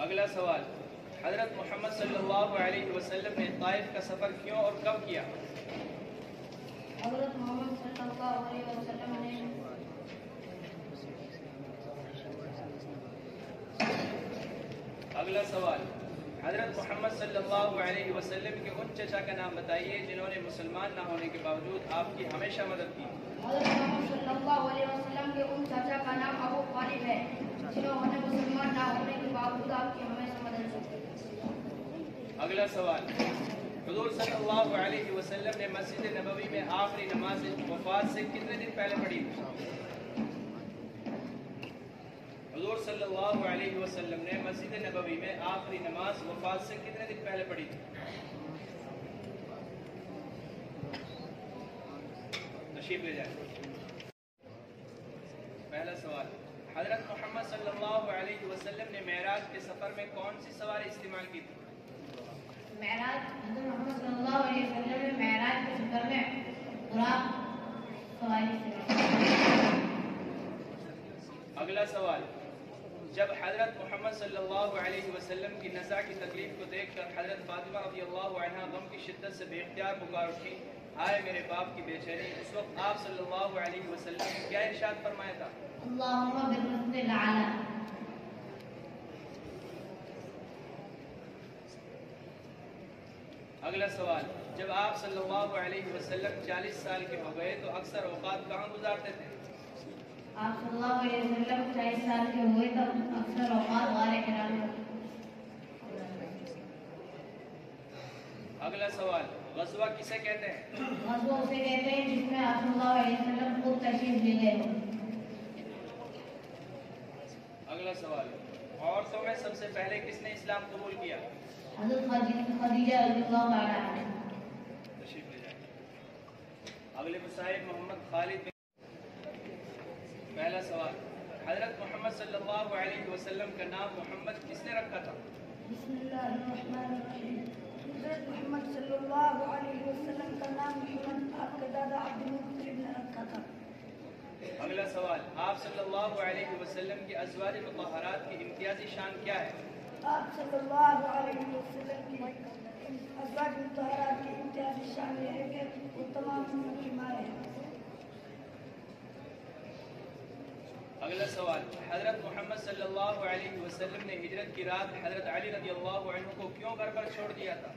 اگلا سوال، حضرت محمد صلی اللہ علیہ وسلم نے طائف کا سفر کیوں اور کب کیا؟ حضرت محمد صلی اللہ علیہ وسلم نے اگلا سوال، حضرت محمد صلی اللہ علیہ وسلم کے ان چچا کا نام بتائیے جنہوں نے مسلمان نہ ہونے کے باوجود آپ کی ہمیشہ مدد کی۔ حضرت محمد صلی اللہ علیہ وسلم کے ان چاچا کا نام ابو طالب ہے جنہوں نے مسلمان نہ ہونے کے باوجود آپ کی ہمیشہ مدد کی۔ اگلا سوال، حضور صلی اللہ علیہ وسلم نے مسجد نبوی میں آخری نماز وفات سے کتنے دن پہلے پڑھی؟ حضور صلی اللہ علیہ وسلم نے مسجد نبوی میں آخری نماز وفات سے کتنے دن پہلے پڑھی تھی؟ تشریف لے جائیں۔ پہلا سوال، حضرت محمد صلی اللہ علیہ وسلم نے معراج کے سفر میں کون سی سواری استعمال کی تھی؟ معراج، حضرت محمد صلی اللہ علیہ وسلم نے معراج کے سفر میں براق سواری سے۔ اگلا سوال، جب حضرت محمد صلی اللہ علیہ وسلم کی نزع کی تکلیف کو دیکھ کر حضرت فاطمہ رضی اللہ عنہا غم کی شدت سے بے اختیار پکار اٹھی، ہائے میرے باپ کی بے چینی، اس وقت آپ صلی اللہ علیہ وسلم نے کیا ارشاد فرمایا تھا؟ اللہم بالمسجد الاعلی۔ اگلا سوال، جب آپ صلی اللہ علیہ وسلم 40 سال کے ہو گئے تو اکثر اوقات کہاں گزارتے تھے؟ آپ صلی اللہ علیہ وسلم 40 سال کے ہوئے تب اکثر اوقات غار حرا میں۔ اگلا سوال، غزوہ کسے کہتے ہیں؟ غزوہ اسے کہتے ہیں جس میں آپ صلی اللہ علیہ وسلم خود تشریف لے گئے ہو۔ اگلا سوال، عورتوں میں سب سے پہلے کس نے اسلام قبول کیا؟ حضرت خدیجہ رضی اللہ تعالیٰ عنہ۔ تشریف لے جائیں۔ اگلے مصاحب محمد خالد بن۔ پہلا سوال، حضرت محمد صلی اللہ علیہ وسلم کا نام محمد کس نے رکھا تھا؟ بسم اللہ الرحمن الرحیم۔ حضرت محمد صلی اللہ علیہ وسلم کا نام محمد آپ کے دادا عبد المطلب نے رکھا تھا۔ اگلا سوال، آپ صلی اللہ علیہ وسلم کی ازواج مطہرات کی امتیازی شان کیا ہے؟ آپ صلی اللہ علیہ وسلم کی ازواج مطہرات کی امتیازی شان یہ ہے کہ وہ تمام امت کی مائیں ہیں۔ اگلا سوال، حضرت محمد صلی اللہ علیہ وسلم نے ہجرت کی رات حضرت علی رضی اللہ عنہ کو کیوں گھر پر چھوڑ دیا تھا؟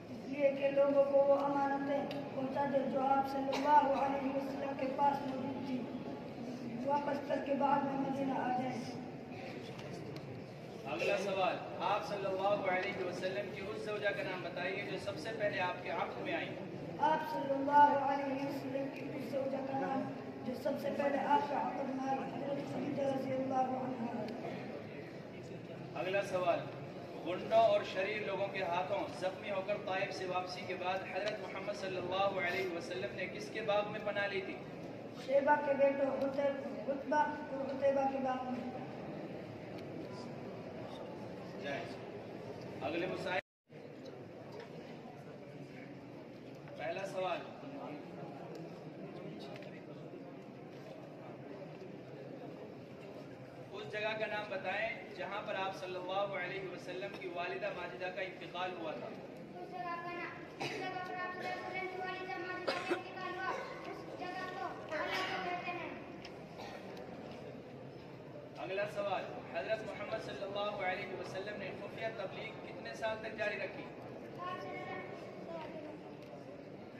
اس لیے کہ لوگوں کو وہ امانتیں پہنچا دے جو آپ صلی اللہ علیہ وسلم کے پاس موجود تھی، واپس کر کے بعد میں مدینہ آ جائیں۔ اگلا سوال، آپ صلی اللہ علیہ وسلم کی اس زوجہ کا نام بتائیے جو سب سے پہلے آپ کے عقد میں آئی۔ آپ صلی اللہ علیہ وسلم کی اس زوجہ کا نام جو سب سے پہلے آپ کا عقد میں آئی حضرت خدیجہ رضی اللہ عنہا۔ اگلا سوال، غنڈوں اور شریر لوگوں کے ہاتھوں زخمی ہو کر طائف سے واپسی کے بعد حضرت محمد صلی اللہ علیہ وسلم نے کس کے باغ میں پناہ لی تھی؟ شیبہ کے بیٹوں عتبہ اور عتیبہ کے باغ میں۔ اگلے مسائل، پہلا سوال، اس جگہ کا نام بتائیں جہاں پر آپ صلی اللہ علیہ وسلم کی والدہ ماجدہ کا انتقال ہوا تھا۔ اس جگہ پر آپ صلی اللہ علیہ وسلم کی والدہ ماجدہ کا انتقال ہوا، اس جگہ کو اللہ کہتے ہیں۔ اگلا سوال، حضرت محمد صلی اللہ علیہ وسلم نے خفیہ تبلیغ کتنے سال تک جاری رکھی؟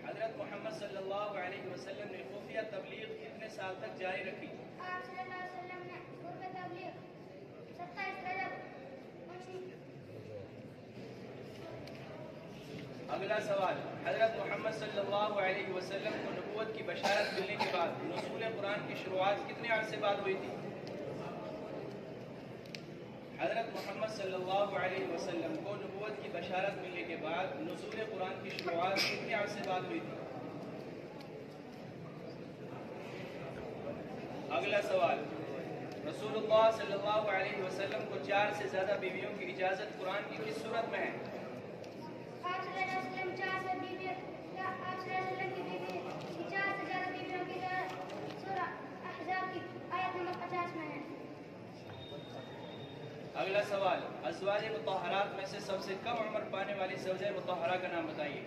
حضرت محمد صلی اللہ علیہ وسلم نے خفیہ تبلیغ کتنے سال تک جاری رکھی؟ آپ صلی اللہ علیہ وسلم نے خفیہ تبلیغ 27 رجب 19۔ اگلا سوال، حضرت محمد صلی اللہ علیہ وسلم کو نبوت کی بشارت ملنے کے بعد نزول قرآن کی شروعات کتنے عرصے بعد ہوئی تھی؟ حضرت محمد صلی اللہ علیہ وسلم کو نبوت کی بشارت ملنے کے بعد نزول قرآن کی شروعات کتنے عرصے بعد ہوئی تھی؟ اگلا سوال، رسول اللہ صلی اللہ علیہ وسلم کو 4 سے زیادہ بیویوں کی اجازت قرآن کی کس صورت میں ہے؟ آپ صلی اللہ علیہ وسلم 4 سے بیوی، آپ صلی اللہ علیہ وسلم کی بیوی کی 4 سے زیادہ بیویوں کی سورہ احزاب کی آیت نمبر 50 میں ہے۔ اگلا سوال، ازواج مطہرات میں سے سب سے کم عمر پانے والی زوجہ مطہرہ کا نام بتائیے۔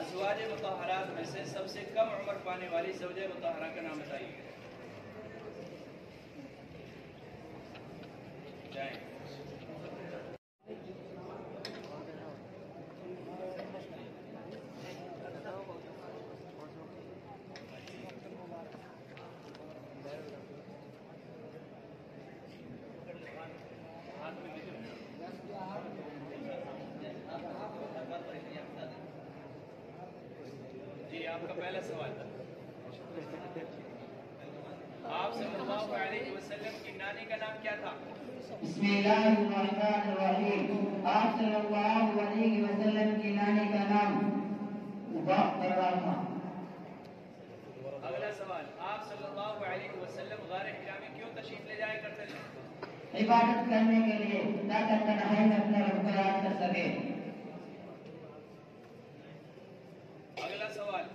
ازواج مطہرات میں سے سب سے کم عمر پانے والی زوجہ مطہرہ کا نام بتائیے۔ جائیں۔ جی، آپ کا پہلا سوال، آپ صلی اللہ علیہ وسلم کی نانی کا نام کیا تھا؟ بسم اللہ الرحمن الرحیم۔ آپ صلی اللہ علیہ وسلم کی نانی کا نام مبارکہ تھا۔ اگلا سوال، آپ صلی اللہ علیہ وسلم غار حرا میں کیوں تشریف لے جایا کرتے تھے؟ عبادت کرنے کے لیے تاکہ تنہائی میں اپنا رب کو یاد کر سکے۔ اگلا سوال،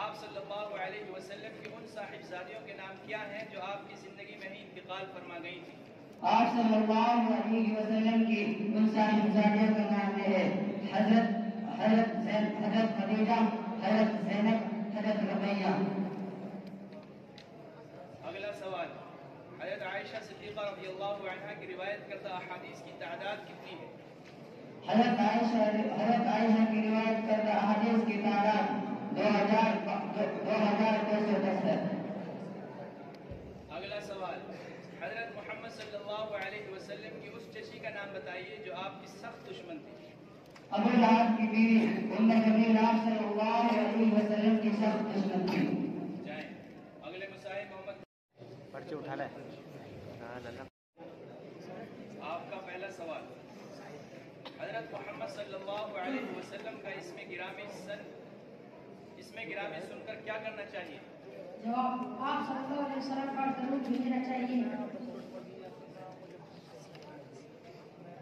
آپ صلی اللہ علیہ وسلم کی ان صاحبزادیوں کے نام کیا ہیں جو آپ کی زندگی میں ہی انتقال فرما گئی تھی؟ آپ صلی اللہ علیہ وسلم کی ان صاحبزادیوں کا نام یہ ہے حضرت خدیجہ، حضرت زینب، حضرت رقیہ۔ اگلا سوال، حضرت عائشہ صدیقہ رضی اللہ عنہا کی روایت کردہ احادیث کی تعداد کتنی ہے؟ حضرت عائشہ کی روایت کردہ احادیث کی تعداد 2210 ہے۔ اگلا سوال، حضرت محمد صلی اللہ علیہ وسلم کی اس چچی کا نام بتائیے جو آپ کی سخت دشمن تھی۔ ابو لہب کی بیوی ام جمیل آپ صلی اللہ علیہ وسلم کی سخت دشمن تھی۔ جائیں۔ اگلے مسائل محمد، پرچے اٹھا لے۔ آپ کا پہلا سوال، حضرت محمد صلی اللہ علیہ وسلم کا اسم گرامی سن کر کیا کرنا چاہیے؟ جواب، آپ صلی اللہ علیہ وسلم پر درود بھیجنا چاہیے۔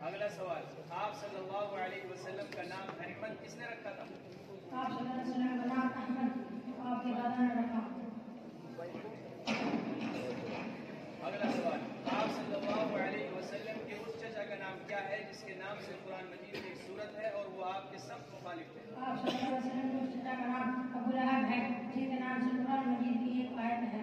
اگلا سوال، آپ صلی اللہ علیہ وسلم کا نام احمد کس نے رکھا تھا؟ آپ صلی اللہ علیہ وسلم کا نام احمد آپ کے دادا نے رکھا۔ اگلا سوال، آپ صلی اللہ علیہ وسلم کے اس چچا کا نام کیا ہے جس کے نام سے قرآن مجید کی ایک سورت ہے اور وہ آپ کے سخت مخالف تھے؟ آپ صلی اللہ علیہ وسلم کے اس چچا کا نام ابو لہب ہے جس کے نام سے قرآن مجید کی ایک آیت ہے۔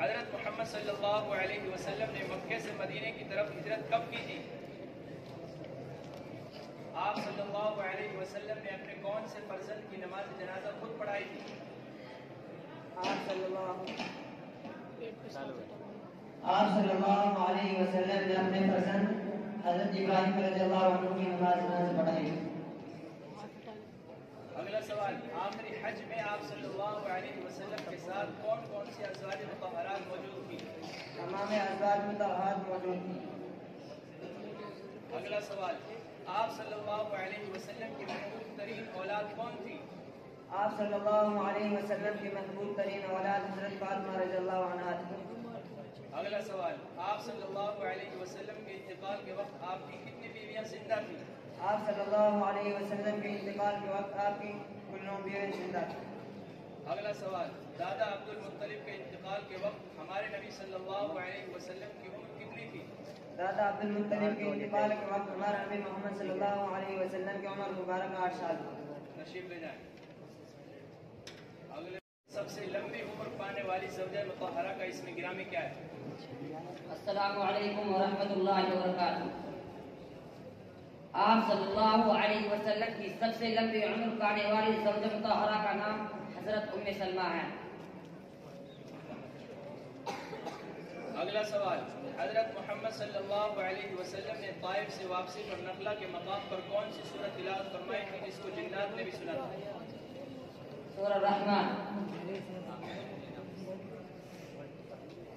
حضرت محمد صلی اللہ علیہ وسلم نے مکے سے مدینے کی طرف ہجرت کب کی تھی؟ آپ صلی اللہ علیہ وسلم نے اپنے کون سے فرزند کی نماز جنازہ خود پڑھائی تھی؟ آپ صلی اللہ علیہ وسلم نے اپنے فرزند حضرت ابراہیم رضی اللہ عنہ کی نماز جنازہ پڑھائی. اگلا سوال، آخری حج میں آپ صلی اللہ علیہ وسلم کے ساتھ کون کون سی ازواج مطہرات موجود تھی؟ تمام ازواج مطہرات موجود تھی. اگلا سوال، آپ صلی اللہ علیہ وسلم کی محبوب ترین اولاد کون تھی؟ آپ صلی اللہ علیہ وسلم کی محبوب ترین اولاد حضرت فاطمہ رضی اللہ عنہا تھی. اگلا سوال، آپ صلی اللہ علیہ وسلم کے انتقال کے وقت آپ کی کتنی بیویاں زندہ تھیں؟ آپ صلی اللہ علیہ وسلم کے انتقال کے وقت آپ کی کل 9 بیویاں زندہ تھیں. اگلا سوال، دادا عبد المطلب کے انتقال کے وقت ہمارے نبی صلی اللہ علیہ وسلم کی عمر کتنی تھی؟ دادا عبد المطلب کے انتقال کے وقت ہمارا نبی محمد صلی اللہ علیہ وسلم کی عمر مبارک 8 سال تھی. تشریف لے جائیں. اگلے سب سے لمبی عمر پانے والی زوجہ مطہرہ کا اسم گرامی کیا ہے؟ السلام علیکم ورحمۃ اللہ وبرکاتہ. آپ صلی اللہ علیہ وسلم کی سب سے لمبی عمر پانے والی زوجہ مطہرہ کا نام حضرت ام سلمہ ہے. اگلا سوال، حضرت محمد صلی اللہ علیہ وسلم نے طائف سے واپسی پر نخلا کے مقام پر کون سی سورت تلاوت فرمائی تھی جس کو جنات نے بھی سنا تھا؟ سورہ الرحمن.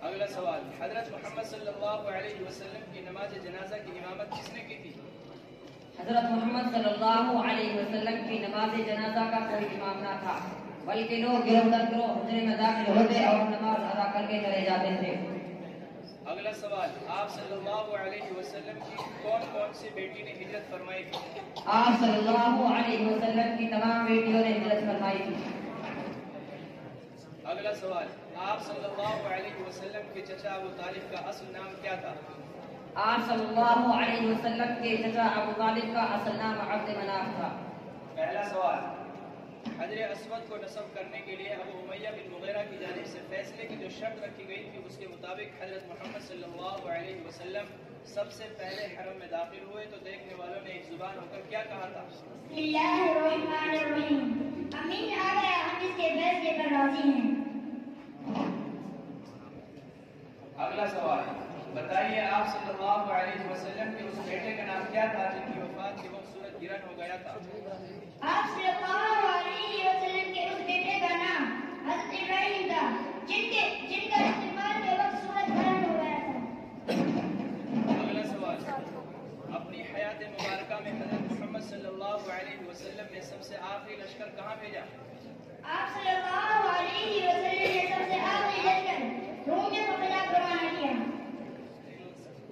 اگلا سوال، حضرت محمد صلی اللہ علیہ وسلم کی نماز جنازہ کی امامت کس نے کی تھی؟ حضرت محمد صلی اللہ علیہ وسلم کی نماز جنازہ کا کوئی امام نہ تھا، بلکہ لوگ گروہ در گروہ حجرے میں داخل ہوتے اور نماز ادا کر کے چلے جاتے تھے. اگلا سوال، آپ صلی اللہ علیہ وسلم کی کون کون سی بیٹی نے ہجرت فرمائی تھی؟ آپ صلی اللہ علیہ وسلم کی تمام بیٹیوں نے ہجرت فرمائی تھی. اگلا سوال، آپ صلی اللہ علیہ وسلم کے چچا ابو طالب کا اصل نام کیا تھا؟ آپ صلی اللہ علیہ وسلم کے چچا ابو طالب کا اصل نام عبد مناف تھا. پہلا سوال، حجر اسود کو نصب کرنے کے لیے ابو امیہ بن مغیرہ کی جانب سے فیصلے کی جو شرط رکھی گئی تھی اس کے مطابق حضرت محمد صلی اللہ علیہ وسلم سب سے پہلے حرم میں داخل ہوئے تو دیکھنے والوں نے ایک زبان ہو کر کیا کہا تھا؟ بسم اللہ الرحمن الرحیم. امین آ گیا، ہم اس کے فیصلے پر راضی ہیں. اگلا سوال، بتائیے آپ صلی اللہ علیہ وسلم کے اس بیٹے کا نام کیا تھا جن کی وفات کے وقت سورج گرہن ہو گیا تھا؟ آپ صلی اللہ علیہ وسلم کے اس بیٹے کا نام حضرت ابراہیم تھا جن کا استعمال کے وقت سورج گرہن ہو گیا تھا. اگلا سوال، اپنی حیات مبارکہ میں حضرت محمد صلی اللہ علیہ وسلم نے سب سے آخری لشکر کہاں بھیجا؟ آپ صلی اللہ علیہ وسلم نے سب سے آخری لشکر روم کے خلاف روانہ کیا.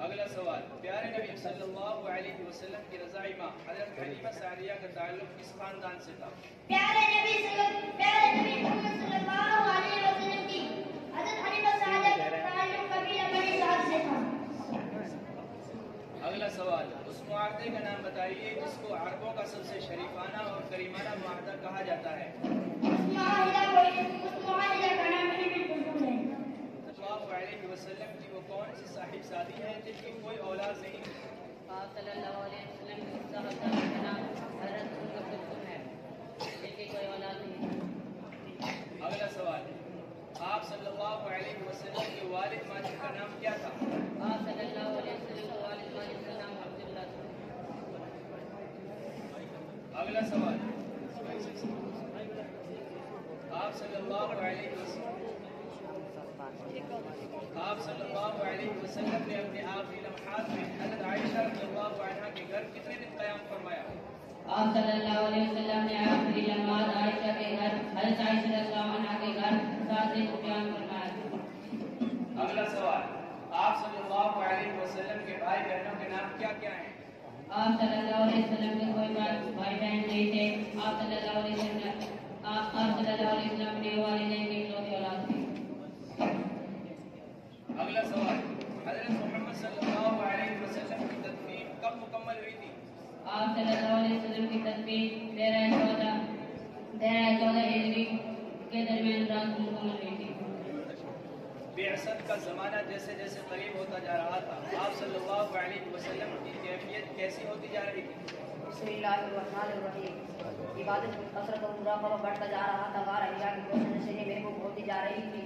اگلا سوال، پیارے نبی صلی اللہ علیہ وسلم کی رضاعی ماں حضرت حلیمہ سعدیہ کا تعلق کس خاندان سے تھا؟ پیارے نبی محمد صلی اللہ علیہ وسلم کی حضرت حلیمہ سعدیہ کا تعلق قبیلہ بنی سعد سے تھا. اگلا سوال، اس معاہدے کا نام بتائیے جس کو عربوں کا سب سے شریفانہ اور کریمانہ معاہدہ کہا جاتا ہے. اس معاہدہ کا نام حلف القدوم ہے. صلی اللہ علیہ وسلم کی وہ کون سی صاحب شادی ہے جن کی کوئی اولاد نہیں؟ آپ صلی اللہ علیہ وسلم کی صاحبزادی کا نام حضرت ام کلثوم ہے جن کی کوئی اولاد نہیں. اگلا سوال، آپ صلی اللہ علیہ وسلم کے والد ماجد کا نام کیا تھا؟ آپ صلی اللہ علیہ وسلم کے والد ماجد کا نام عبداللہ تھا. اگلا سوال، آپ صلی اللہ علیہ وسلم نے اپنے آخری لمحات میں حضرت عائشہ رضی اللہ عنہا کے گھر کتنے دن قیام فرمایا؟ آپ صلی اللہ علیہ وسلم نے آخری لمحات عائشہ کے گھر حضرت عائشہ رضی اللہ عنہا کے گھر 7 دن قیام فرمایا. اگلا سوال، آپ صلی اللہ علیہ وسلم کے بھائی بہنوں کے نام کیا کیا ہیں؟ آپ صلی اللہ علیہ وسلم کے کوئی بھائی بہن نہیں تھے. آپ صلی اللہ علیہ وسلم نے والدین کی اکلوتی اولاد تھی. اگلا سوال، حضرت محمد صلی اللہ علیہ وسلم کی تدفین کب مکمل ہوئی تھی؟ آپ صلی اللہ علیہ وسلم کی تدفین 13-14 ہجری کے درمیان رات کو مکمل ہوئی تھی. بعثت کا زمانہ جیسے جیسے قریب ہوتا جا رہا تھا آپ صلی اللہ علیہ وسلم کی کیفیت کیسی ہوتی جا رہی تھی؟ بسم اللہ الرحمن الرحیم۔ عبادت کی کثرت و مراقبہ بڑھتا جا رہا تھا، غار حرا کی روشن نشینی محبوب ہوتی جا رہی تھی۔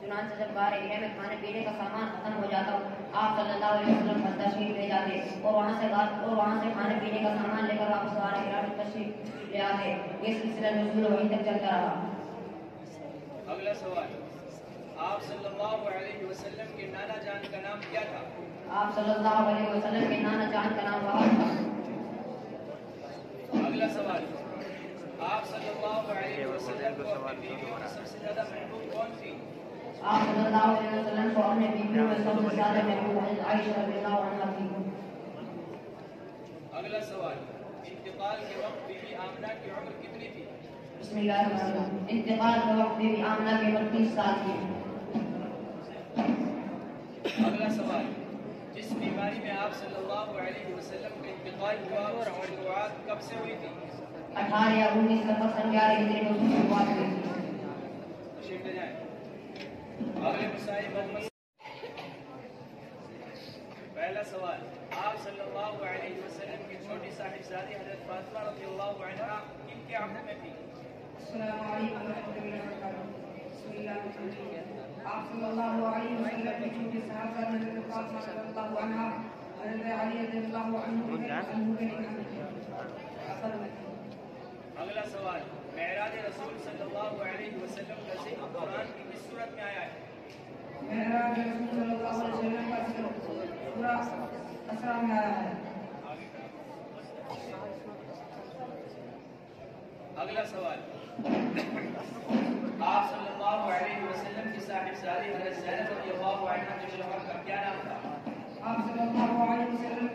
چنانچہ جب غار حرا میں کھانے پینے کا سامان ختم ہو جاتا آپ صلی اللہ علیہ وسلم پر تشریف لے جاتے اور وہاں سے کھانے پینے کا سامان لے کر واپس غار حرا میں تشریف لے آتے۔ یہ سلسلہ نزول وحی تک چلتا رہا۔ اگلا سوال، آپ صلی اللہ علیہ وسلم کے نانا جان کا نام کیا تھا؟ آپ صلی اللہ علیہ وسلم کے نانا جان کا نام وہاب تھا۔ اگلا سوال، آپ صلی اللہ علیہ وسلم کو اپنی بیویوں میں سب سے زیادہ محبوب کون تھی؟ آپ صلی اللہ علیہ وسلم کو اپنے بیویوں میں سب سے زیادہ محبوب حضرت عائشہ رضی اللہ عنہا تھی۔ اگلا سوال، انتقال کے وقت بی بی آمنہ کی عمر کتنی تھی؟ بسم اللہ الرحمن الرحیم۔ انتقال کے وقت بی بی آمنہ کی عمر 30 سال تھی۔ اگلا سوال، جس بیماری میں آپ صلی اللہ علیہ وسلم کا انتقال ہوا اور شروعات کب سے ہوئی تھی؟ 18 یا 19 سفر سن 11 ہجری میں اس کی شروعات ہوئی تھی۔ تشریف لے جائیں۔ اگلے مسائل، پہلا سوال، آپ صلی اللہ علیہ وسلم کی چھوٹی صاحبزادی حضرت فاطمہ رضی اللہ عنہا کن کے عہد میں تھی؟ السلام علیکم ورحمۃ اللہ وبرکاتہ۔ بسم اللہ الرحمن الرحیم۔ آپ صلی اللہ علیہ وسلم کی چھوٹی صاحبزادی حضرت فاطمہ رضی اللہ عنہا حضرت علی رضی اللہ عنہ کے نکاح میں تھی۔ اگلا سوال، معراج رسول صلی اللہ علیہ وسلم کا ذکر قرآن کی کس صورت میں آیا ہے؟ معراج رسول صلی اللہ علیہ وسلم کا ذکر سورہ اسراء میں آیا ہے۔ اگلا سوال، آپ صلی اللہ علیہ وسلم کی صاحبزادی حضرت زینب رضی اللہ عنہا کے شوہر کا کیا نام تھا؟ آپ صلی اللہ علیہ وسلم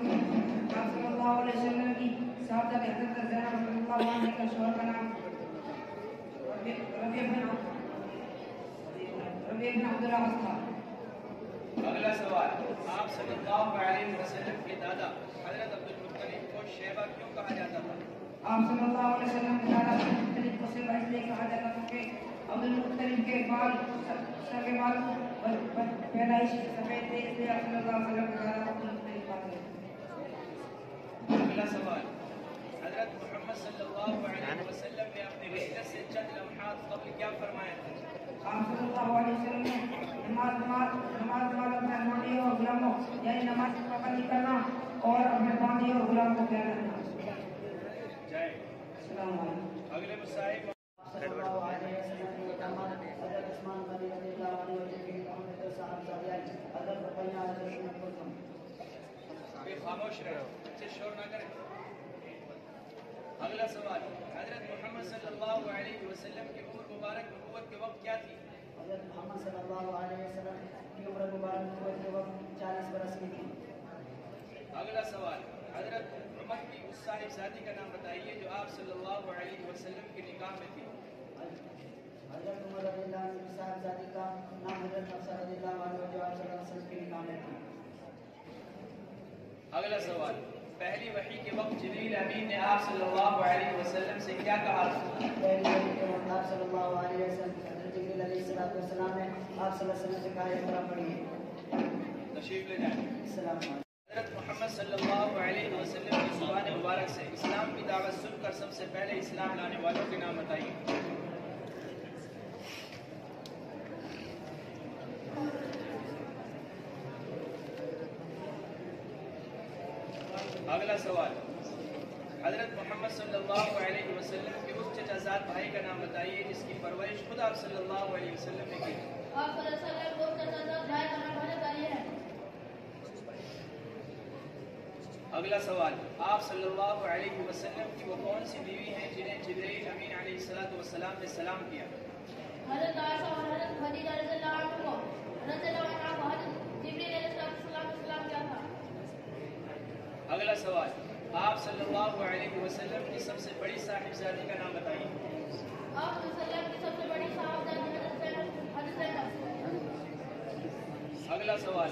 کی صاحبزادی حضرت زینب رضی اللہ عنہا کے شوہر کا نام ربیع بن عبد العاص تھا۔ اگلا سوال، آپ صلی اللہ علیہ وسلم کے دادا حضرت عبد المطلب کو شیبہ کیوں کہا جاتا تھا؟ آپ صلی اللہ علیہ وسلم کے دادا عبد المطلب کو شیبہ اس لیے کہا جاتا تھا کہ عبد المطلب کے بال سر کے بال پیدائش سفید تھے، اس لیے آپ صلی اللہ علیہ وسلم کے دادا عبد المطلب تھے۔ اگلا سوال، حضرت محمد صلی اللہ علیہ وسلم نے اپنی رحلت سے چند لمحات قبل کیا فرمایا تھا؟ آپ صلی اللہ علیہ وسلم نے نماز اپنے بانڈی اور غلاموں یعنی نماز کی پابندی کرنا اور اپنے بانڈی اور غلام کو خیال رکھنا۔ جائیں۔ السلام علیکم۔ اگلے مسائل، صلی اللہ علیہ وسلم کی اقامت حضرت عثمان غنی رضی اللہ عنہ کی حضرت صاحبزادیاں حضرت رقیہ حضرت شمع کلثوم۔ خاموش رہو، بچے شور نہ کریں۔ اگلا سوال، حضرت محمد صلی اللہ علیہ وسلم کی عمر مبارک نبوت کے وقت کیا تھی؟ حضرت محمد صلی اللہ علیہ وسلم کی عمر مبارک نبوت کے وقت 40 برس کی تھی۔ اگلا سوال، حضرت عمر کی اس صاحبزادی کا نام بتائیے جو آپ صلی اللہ علیہ وسلم کے نکاح میں تھی۔ حضرت عمر رضی اللہ عنہ کی صاحبزادی کا نام حضرت حفصہ رضی اللہ عنہ جو آپ صلی اللہ علیہ وسلم کے نکاح میں تھی۔ اگلا سوال، پہلی وحی کے وقت جبریل امین نے آپ صلی اللہ علیہ وسلم سے کیا کہا تھا؟ پہلی وحی کے وقت آپ صلی اللہ علیہ وسلم حضرت جبریل علیہ السلام نے آپ صلی اللہ علیہ وسلم سے کہا اقرا پڑھیے۔ تشریف لے جائیں۔ السلام علیکم۔ حضرت محمد صلی اللہ علیہ وسلم کی زبان مبارک سے اسلام کی دعوت سن کر سب سے پہلے اسلام لانے والوں کے نام بتائیے۔ اگلا سوال، حضرت محمد صلی اللہ علیہ وسلم کے اس چچا زاد بھائی کا نام بتائیے جس کی پرورش خود آپ صلی اللہ علیہ وسلم نے کی۔ آپ صلی اللہ علیہ وسلم کو چچا زاد بھائی کا نام حضرت علی ہے۔ اگلا سوال، آپ صلی اللہ علیہ وسلم کی وہ کون سی بیوی ہیں جنہیں جبرائیل امین علیہ السلام نے سلام کیا؟ حضرت عائشہ اور حضرت خدیجہ رضی اللہ عنہ کو حضرت جبرائیل علیہ السلام نے سلام کیا تھا۔ اگلا سوال، آپ صلی اللہ علیہ وسلم کی سب سے بڑی صاحبزادی کا نام بتائیے۔ آپ صلی اللہ علیہ وسلم کی سب سے بڑی صاحبزادی حضرت زینب۔ اگلا سوال،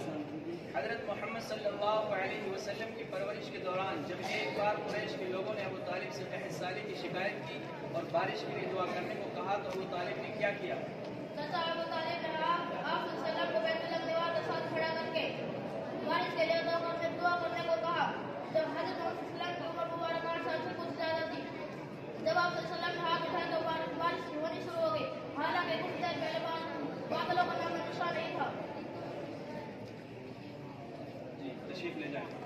حضرت محمد صلی اللہ علیہ وسلم کی پرورش کے دوران جب ایک بار قریش کے لوگوں نے ابو طالب سے قحط سالی کی شکایت کی اور بارش کے لیے دعا کرنے کو کہا تو ابو طالب نے کیا کیا؟ ابو طالب نے آپ صلی اللہ علیہ وسلم جب حضرت محمد صلی اللہ علیہ وسلم کی عمر مبارک 8 سال سے کچھ زیادہ تھی، جب آپ صلی اللہ علیہ وسلم نے ہاتھ اٹھائے تو بارش ہونی شروع ہو گئی، حالانکہ کچھ دیر پہلے بادلوں کا نام نشان نہیں تھا۔ جی تشریف لے جائیں۔